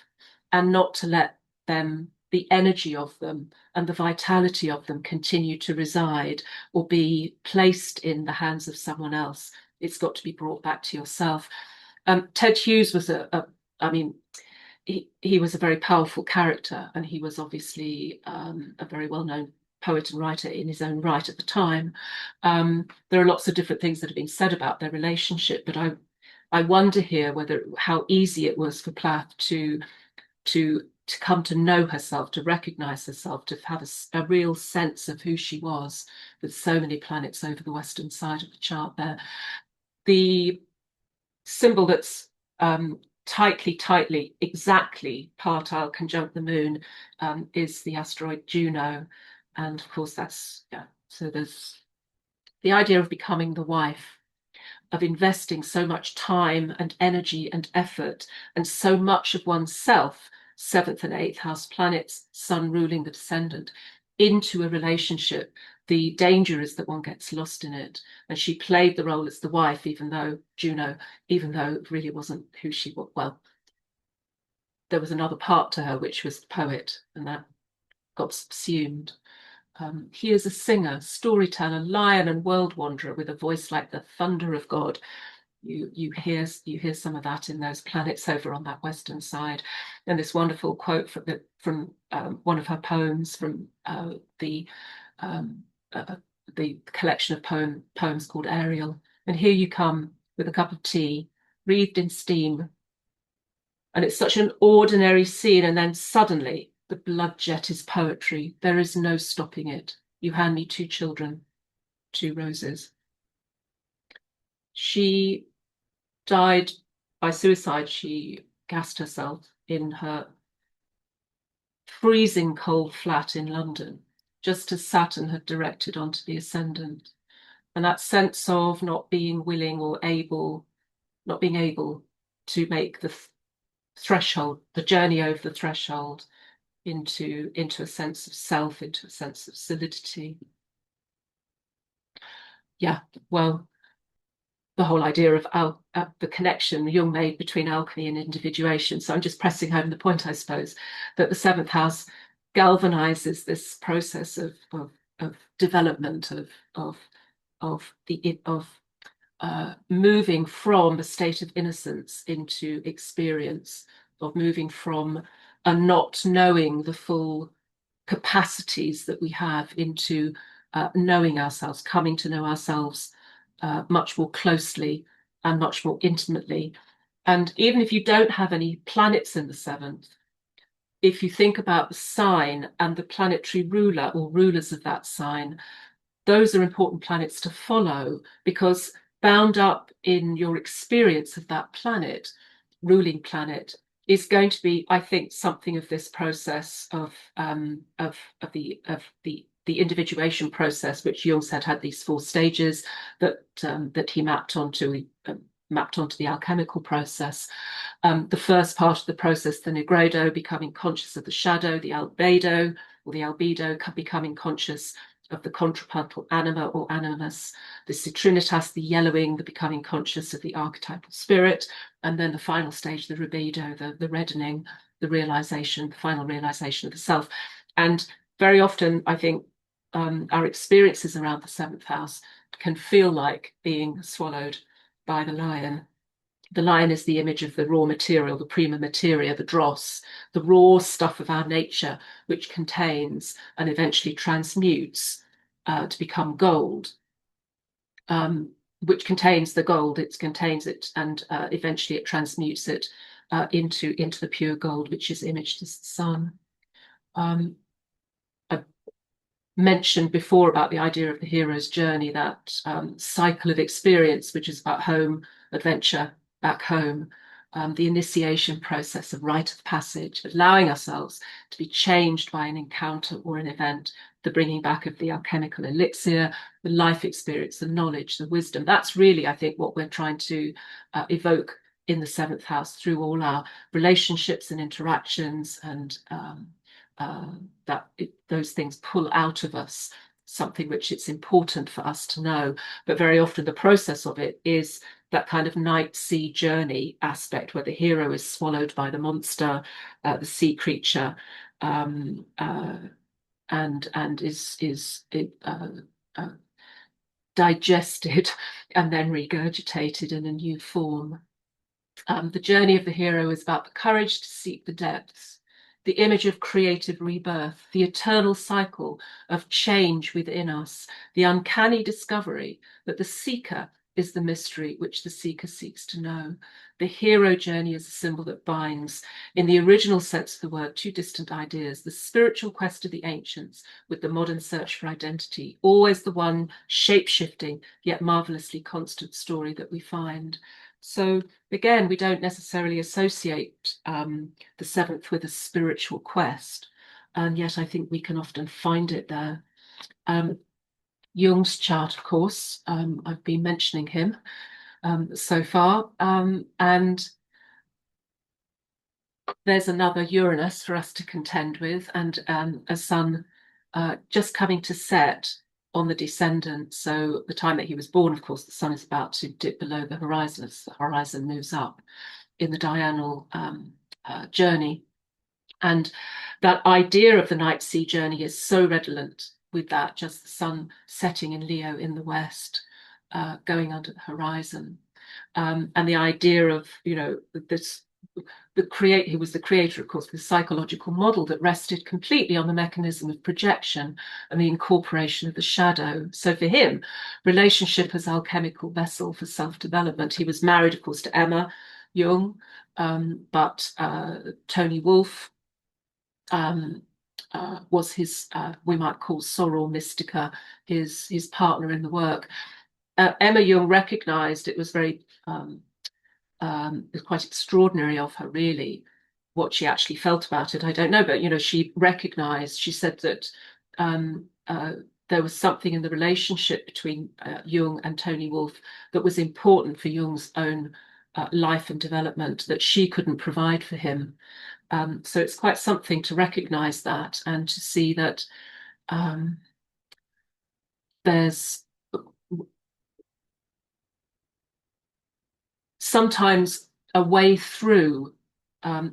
and not to let them, the energy of them and the vitality of them, continue to reside or be placed in the hands of someone else. It's got to be brought back to yourself. Ted Hughes was he was a very powerful character, and he was obviously a very well-known poet and writer in his own right at the time. There are lots of different things that have been said about their relationship, but I wonder here how easy it was for Plath to come to know herself, to recognize herself, to have a real sense of who she was, with so many planets over the western side of the chart there. The symbol that's tightly, exactly partile conjunct the moon is the asteroid Juno. And of course, so there's the idea of becoming the wife, of investing so much time and energy and effort and so much of oneself, seventh and eighth house planets, sun ruling the descendant, into a relationship. The danger is that one gets lost in it. And she played the role as the wife, even though it really wasn't who she was. Well, there was another part to her, which was the poet, and that got subsumed. He is a singer, storyteller, lion, and world wanderer with a voice like the thunder of God. You hear some of that in those planets over on that western side. And this wonderful quote from one of her poems from the collection of poems called Ariel. And here you come with a cup of tea, wreathed in steam. And it's such an ordinary scene, and then suddenly the blood jet is poetry. There is no stopping it. You hand me two children two roses. She died by suicide. She gassed herself in her freezing cold flat in London, just as Saturn had directed onto the ascendant. And that sense of not being willing or able, not being able to make the threshold, the journey over the threshold into a sense of self, into a sense of solidity. Yeah, well, the whole idea of the connection Jung made between alchemy and individuation. So I'm just pressing home the point, I suppose, that the seventh house galvanizes this process of development, of moving from a state of innocence into experience, of moving from a not knowing the full capacities that we have into knowing ourselves, coming to know ourselves much more closely and much more intimately. And even if you don't have any planets in the seventh, if you think about the sign and the planetary ruler or rulers of that sign, those are important planets to follow, because bound up in your experience of that planet, ruling planet, is going to be, I think, something of this process of the individuation process, which Jung said had these four stages that he mapped onto the alchemical process. The first part of the process, the nigredo, becoming conscious of the shadow, the albedo becoming conscious of the contrapuntal anima or animus, the citrinitas, the yellowing, the becoming conscious of the archetypal spirit, and then the final stage, the rubedo, the reddening, the realization, the final realization of the self. And very often, I think, our experiences around the seventh house can feel like being swallowed by the lion. The lion is the image of the raw material, the prima materia, the dross, the raw stuff of our nature, which contains and eventually transmutes to become gold, which contains the gold, it contains it, and eventually it transmutes it into the pure gold, which is imaged as the sun. I mentioned before about the idea of the hero's journey, that cycle of experience, which is about home, adventure, back home, the initiation process of rite of passage, allowing ourselves to be changed by an encounter or an event, the bringing back of the alchemical elixir, the life experience, the knowledge, the wisdom. That's really, I think, what we're trying to evoke in the seventh house through all our relationships and interactions, and those things pull out of us something which it's important for us to know. But very often the process of it is that kind of night sea journey aspect, where the hero is swallowed by the monster, the sea creature, and is digested and then regurgitated in a new form. The journey of the hero is about the courage to seek the depths, the image of creative rebirth, the eternal cycle of change within us, the uncanny discovery that the seeker is the mystery which the seeker seeks to know. The hero journey is a symbol that binds, in the original sense of the word, two distant ideas: the spiritual quest of the ancients with the modern search for identity, always the one shape-shifting yet marvelously constant story that we find. So again, we don't necessarily associate the seventh with a spiritual quest, and yet I think we can often find it there. Jung's chart, of course, I've been mentioning him so far, and there's another Uranus for us to contend with, and a sun just coming to set on the descendant. So the time that he was born, of course, the sun is about to dip below the horizon as the horizon moves up in the diurnal journey. And that idea of the night sea journey is so redolent with that, just the sun setting in Leo in the west, going under the horizon. And the idea of, this, he was the creator, of course, of the psychological model that rested completely on the mechanism of projection and the incorporation of the shadow. So for him, relationship as alchemical vessel for self-development. He was married, of course, to Emma Jung, but Tony Wolff was his, we might call soror mystica, his partner in the work. Emma Jung recognized it was very, it was quite extraordinary of her, really, what she actually felt about it. I don't know, but, you know, she recognized, she said that there was something in the relationship between Jung and Tony Wolff that was important for Jung's own life and development that she couldn't provide for him. So it's quite something to recognize that and to see that there's sometimes a way through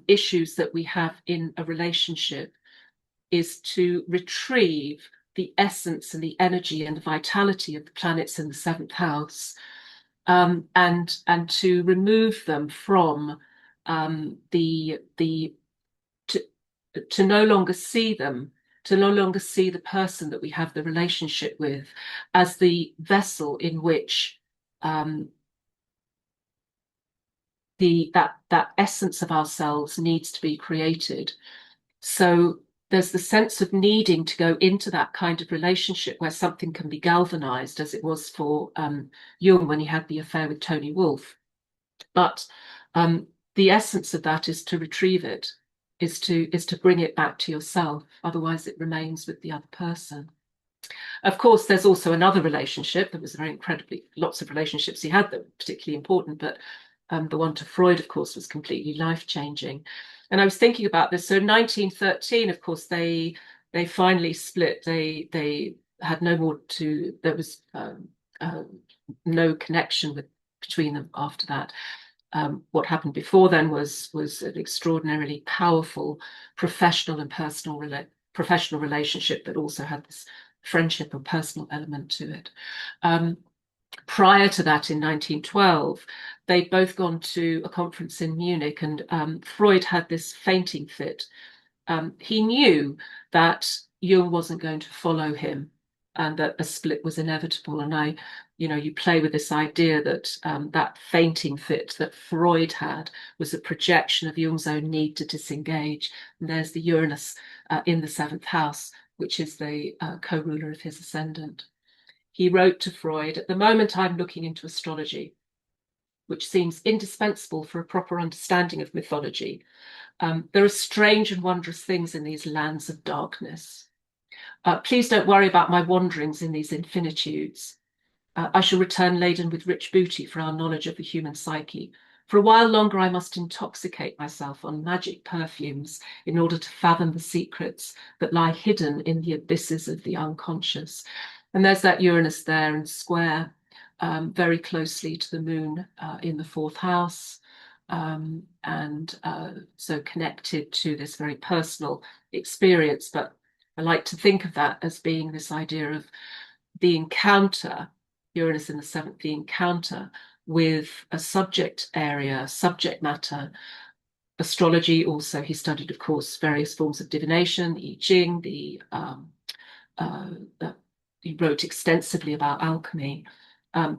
issues that we have in a relationship is to retrieve the essence and the energy and the vitality of the planets in the seventh house, and to remove them from to no longer see them, to no longer see the person that we have the relationship with as the vessel in which that essence of ourselves needs to be created. So there's the sense of needing to go into that kind of relationship where something can be galvanized, as it was for Jung when he had the affair with Tony Wolff. But the essence of that is to retrieve it, is to bring it back to yourself. Otherwise, it remains with the other person. Of course, there's also another relationship. There was lots of relationships he had that were particularly important, but the one to Freud, of course, was completely life-changing. And I was thinking about this. So in 1913, of course, they finally split. They had no more to. There was no connection between them after that. What happened before then was an extraordinarily powerful professional and professional relationship that also had this friendship and personal element to it. Prior to that, in 1912, they'd both gone to a conference in Munich, and Freud had this fainting fit. He knew that Jung wasn't going to follow him and that a split was inevitable. And you play with this idea that that fainting fit that Freud had was a projection of Jung's own need to disengage. And there's the Uranus in the seventh house, which is the co-ruler of his ascendant. He wrote to Freud, "At the moment, I'm looking into astrology, which seems indispensable for a proper understanding of mythology. There are strange and wondrous things in these lands of darkness. Please don't worry about my wanderings in these infinitudes. I shall return laden with rich booty for our knowledge of the human psyche. For a while longer, I must intoxicate myself on magic perfumes in order to fathom the secrets that lie hidden in the abysses of the unconscious." And there's that Uranus there and square very closely to the moon in the fourth house. And so connected to this very personal experience. But I like to think of that as being this idea of the encounter, Uranus in the seventh, the encounter with a subject area, subject matter. Astrology also, he studied, of course, various forms of divination, the I Ching, he wrote extensively about alchemy.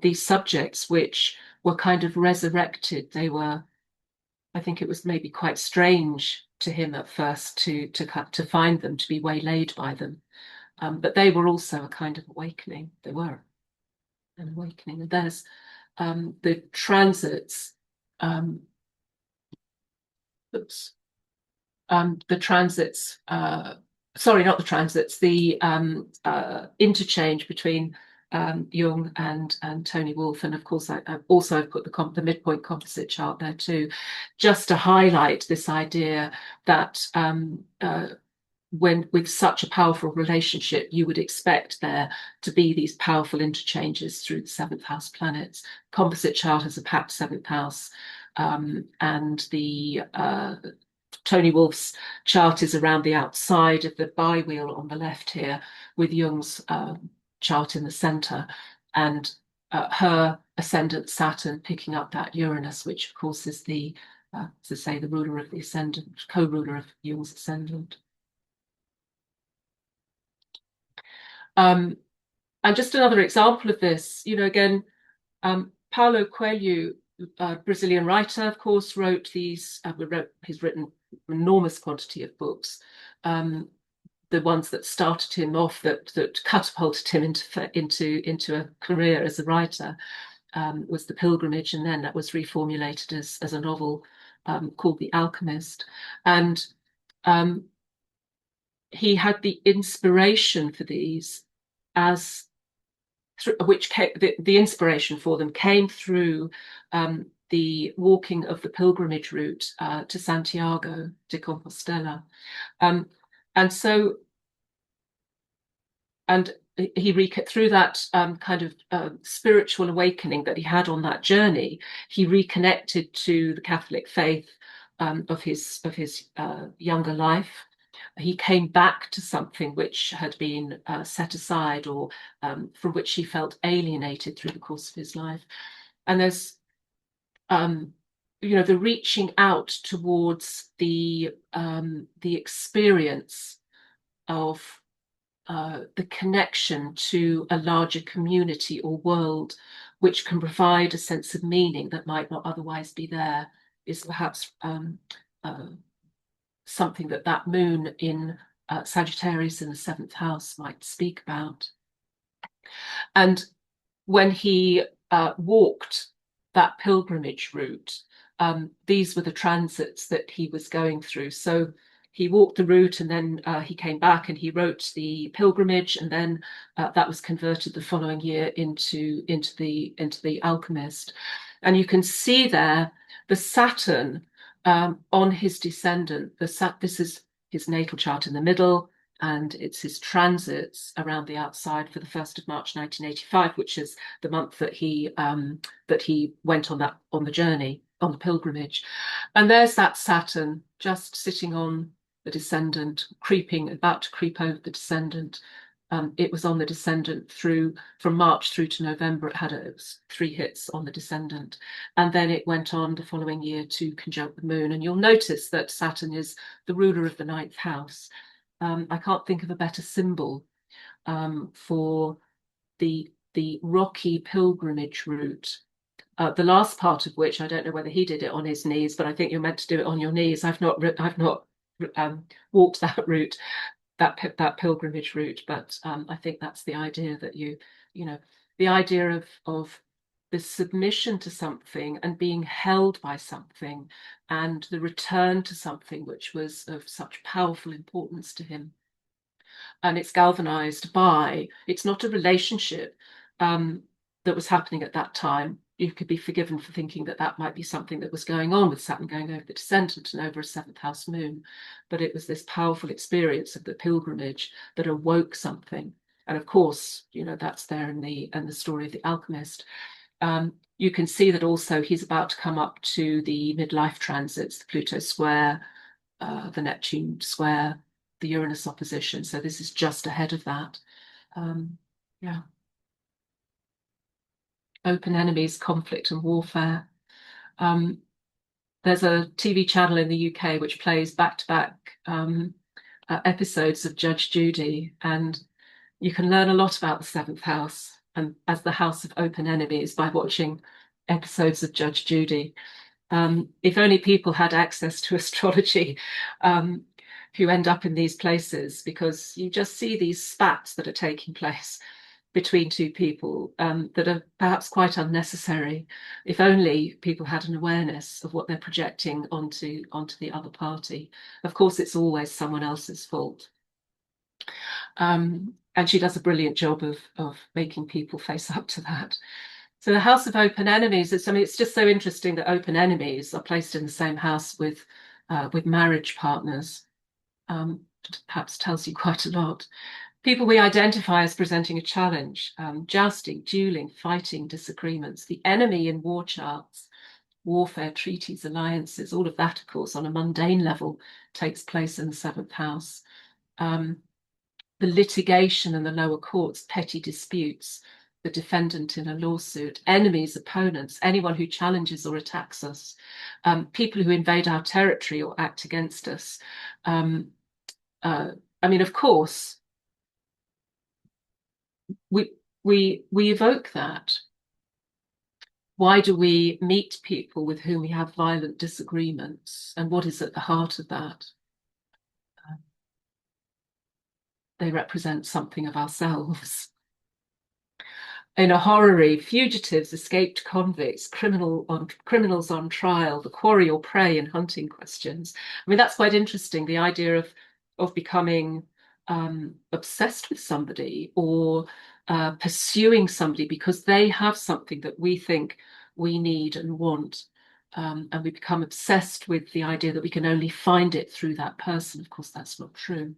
These subjects which were kind of resurrected, they were, I think it was maybe quite strange to him at first to find them, to be waylaid by them. But they were also a kind of awakening. They were an awakening. And there's the transits. The transits. Sorry, not the transits. The interchange between Jung and Tony Wolff, and of course I've also put the midpoint composite chart there too, just to highlight this idea that when with such a powerful relationship, you would expect there to be these powerful interchanges through the seventh house planets. Composite chart has a packed seventh house, and the Tony Wolff's chart is around the outside of the bi-wheel on the left here, with Jung's chart in the center, and her ascendant Saturn picking up that Uranus, which of course is the, to say, the ruler of the ascendant, co-ruler of Jung's ascendant. And just another example of this, again, Paulo Coelho, Brazilian writer, of course, wrote these, he's written an enormous quantity of books. The the ones that started him off, that catapulted him into a career as a writer, was The Pilgrimage, and then that was reformulated as a novel called The Alchemist. And he had the inspiration for these as which came, the inspiration for them came through the walking of the pilgrimage route to Santiago de Compostela. And so, and through that kind of spiritual awakening that he had on that journey, he reconnected to the Catholic faith of his younger life. He came back to something which had been set aside, or from which he felt alienated through the course of his life. And there's the reaching out towards the experience of the connection to a larger community or world, which can provide a sense of meaning that might not otherwise be there, is perhaps something that moon in Sagittarius in the 7th house might speak about. And when he walked that pilgrimage route, these were the transits that he was going through. So he walked the route, and then he came back and he wrote The Pilgrimage, and then that was converted the following year into the Alchemist. And you can see there the Saturn on his descendant. This is his natal chart in the middle, and it's his transits around the outside for the 1st of March 1985, which is the month that he went on the journey, on the pilgrimage. And there's that Saturn just sitting on the descendant, about to creep over the descendant. It was on the descendant from March through to November. It was 3 hits on the descendant, and then it went on the following year to conjunct the moon. And you'll notice that Saturn is the ruler of the 9th house. I can't think of a better symbol for the rocky pilgrimage route. The last part of which, I don't know whether he did it on his knees, but I think you're meant to do it on your knees. I've not walked that route, that pilgrimage route, but I think that's the idea that the idea of the submission to something and being held by something, and the return to something which was of such powerful importance to him. And it's galvanized by, it's not a relationship that was happening at that time. You could be forgiven for thinking that might be something that was going on with Saturn going over the descendant and over a 7th house moon. But it was this powerful experience of the pilgrimage that awoke something. And of course, that's there in the story of the Alchemist. You can see that also he's about to come up to the midlife transits, the Pluto square, the Neptune square, the Uranus opposition. So this is just ahead of that. Yeah. Open enemies, conflict and warfare. There's a TV channel in the UK which plays back-to-back episodes of Judge Judy, and you can learn a lot about the 7th house and as the house of open enemies by watching episodes of Judge Judy. If only people had access to astrology, who end up in these places, because you just see these spats that are taking place between two people that are perhaps quite unnecessary. If only people had an awareness of what they're projecting onto the other party. Of course, it's always someone else's fault. And she does a brilliant job of making people face up to that. So the house of open enemies, it's just so interesting that open enemies are placed in the same house with marriage partners. Perhaps tells you quite a lot. People we identify as presenting a challenge, jousting, dueling, fighting, disagreements, the enemy in war charts, warfare, treaties, alliances, all of that, of course, on a mundane level takes place in the 7th house. The litigation in the lower courts, petty disputes, the defendant in a lawsuit, enemies, opponents, anyone who challenges or attacks us, people who invade our territory or act against us. Of course, we evoke that. Why do we meet people with whom we have violent disagreements, and what is at the heart of that? they represent something of ourselves. In a horary, fugitives, escaped convicts, criminals on trial, the quarry or prey in hunting questions. I mean, that's quite interesting, the idea of becoming obsessed with somebody or pursuing somebody because they have something that we think we need and want. And we become obsessed with the idea that we can only find it through that person. Of course, that's not true.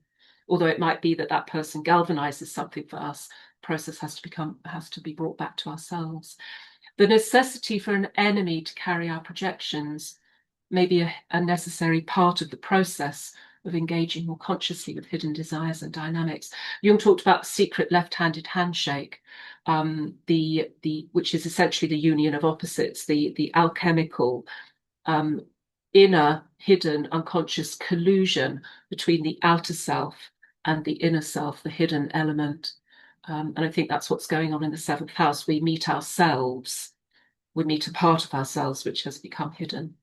Although it might be that that person galvanizes something for us, process has to be brought back to ourselves. The necessity for an enemy to carry our projections may be a necessary part of the process of engaging more consciously with hidden desires and dynamics. Jung talked about the secret left-handed handshake, which is essentially the union of opposites, the alchemical inner, hidden, unconscious collusion between the outer self and the inner self, the hidden element. And I think that's what's going on in the seventh house. We meet ourselves. We meet a part of ourselves which has become hidden.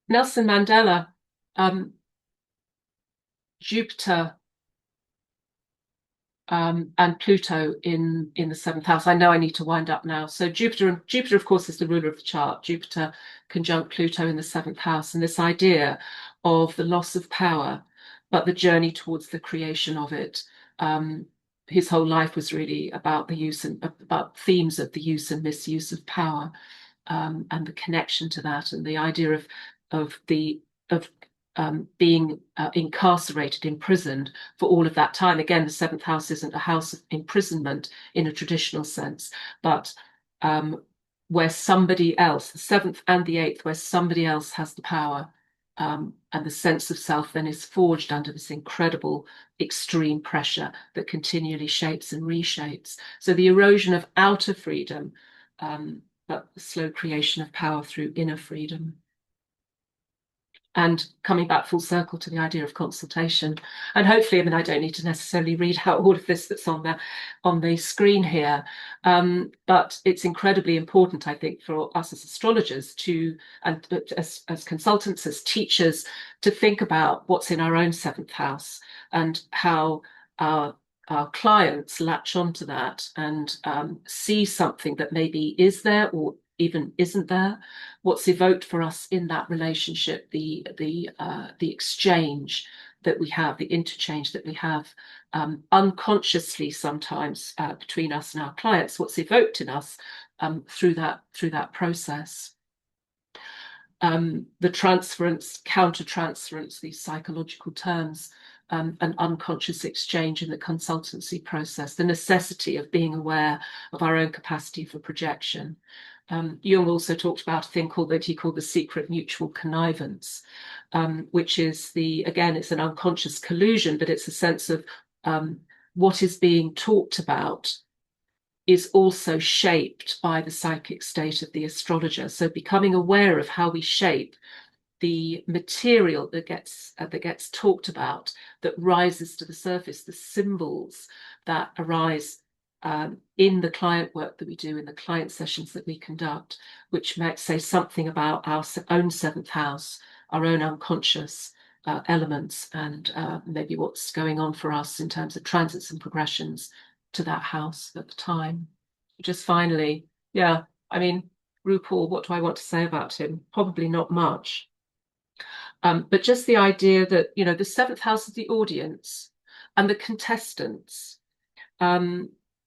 Nelson Mandela, Jupiter and Pluto in the seventh house. I know I need to wind up now. So Jupiter, of course, is the ruler of the chart. Jupiter conjunct Pluto in the seventh house, and this idea of the loss of power, but the journey towards the creation of it. His whole life was really about the use and about themes of the use and misuse of power, and the connection to that, and the idea of being incarcerated, imprisoned for all of that time. Again, the seventh house isn't a house of imprisonment in a traditional sense, but where somebody else, the seventh and the eighth, where somebody else has the power, and the sense of self then is forged under this incredible extreme pressure that continually shapes and reshapes. So the erosion of outer freedom, but the slow creation of power through inner freedom. And coming back full circle to the idea of consultation. And hopefully, I mean, I don't need to necessarily read out all of this that's on the screen here, but it's incredibly important, I think, for us as astrologers and as consultants, as teachers, to think about what's in our own seventh house and how our clients latch onto that and see something that maybe is there or even isn't there, what's evoked for us in that relationship, the exchange that we have, the interchange that we have unconsciously sometimes between us and our clients, what's evoked in us through that process. The transference, counter-transference, these psychological terms, an unconscious exchange in the consultancy process, the necessity of being aware of our own capacity for projection. Jung also talked about a thing that he called the secret mutual connivance, which is again, it's an unconscious collusion, but it's a sense of what is being talked about is also shaped by the psychic state of the astrologer. So becoming aware of how we shape the material that gets talked about, that rises to the surface, the symbols that arise in the client work that we do, in the client sessions that we conduct, which might say something about our own seventh house, our own unconscious elements, and maybe what's going on for us in terms of transits and progressions to that house at the time. Just finally, yeah, I mean, RuPaul, what do I want to say about him? Probably not much. But just the idea that, you know, the seventh house is the audience and the contestants,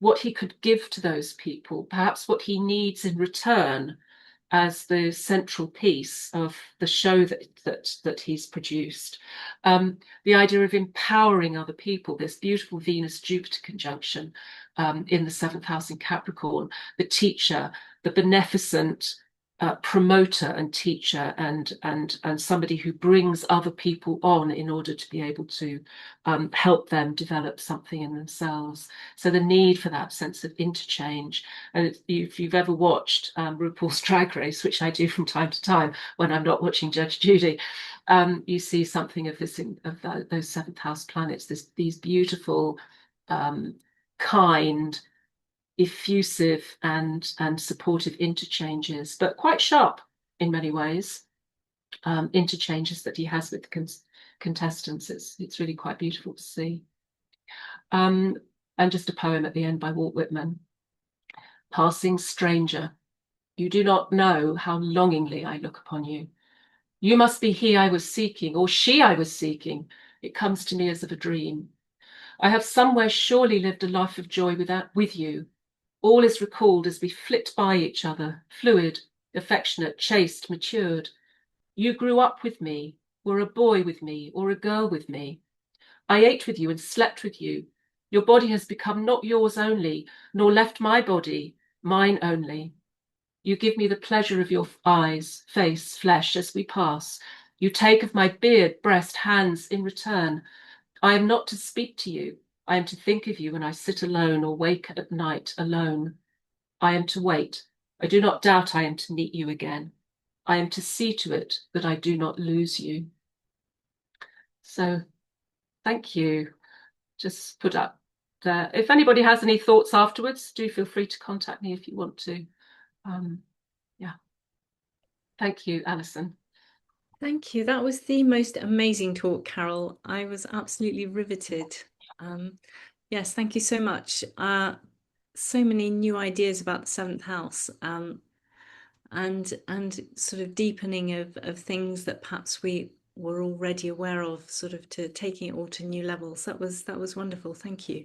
what he could give to those people, perhaps what he needs in return as the central piece of the show that he's produced. The idea of empowering other people, this beautiful Venus-Jupiter conjunction in the seventh house in Capricorn, the teacher, the beneficent promoter and teacher, and somebody who brings other people on in order to be able to help them develop something in themselves. So the need for that sense of interchange. And if you've ever watched RuPaul's Drag Race, which I do from time to time when I'm not watching Judge Judy, you see something of this those seventh house planets. These beautiful, kind, effusive and supportive interchanges, but quite sharp in many ways, interchanges that he has contestants. It's really quite beautiful to see. And just a poem at the end by Walt Whitman. Passing stranger, you do not know how longingly I look upon you. You must be he I was seeking, or she I was seeking. It comes to me as of a dream. I have somewhere surely lived a life of joy with you. All is recalled as we flit by each other, fluid, affectionate, chaste, matured. You grew up with me, were a boy with me, or a girl with me. I ate with you and slept with you. Your body has become not yours only, nor left my body, mine only. You give me the pleasure of your eyes, face, flesh as we pass. You take of my beard, breast, hands in return. I am not to speak to you. I am to think of you when I sit alone or wake at night alone. I am to wait. I do not doubt I am to meet you again. I am to see to it that I do not lose you. So thank you. Just put up there. If anybody has any thoughts afterwards, do feel free to contact me if you want to. Yeah. Thank you, Alison. Thank you. That was the most amazing talk, Carole. I was absolutely riveted. Yes, thank you so much. So many new ideas about the seventh house, and sort of deepening of things that perhaps we were already aware of, sort of to taking it all to new levels. That was wonderful. Thank you.